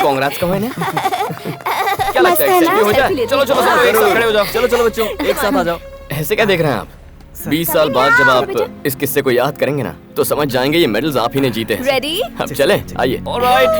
कांग्रेट्स कहो इन्हें। क्या लगता है, सेल्फी हो जाए? चलो चलो चलो, एक साथ खड़े हो जाओ। चलो चलो बच्चों, एक साथ आ जाओ। ऐसे क्या देख रहे हैं आप? 20 साल बाद जब आप इस किस्से को याद करेंगे ना, तो समझ जाएंगे ये मेडल्स आप ही ने जीते हैं। Ready? अब चलें, आइए। ऑलराइट।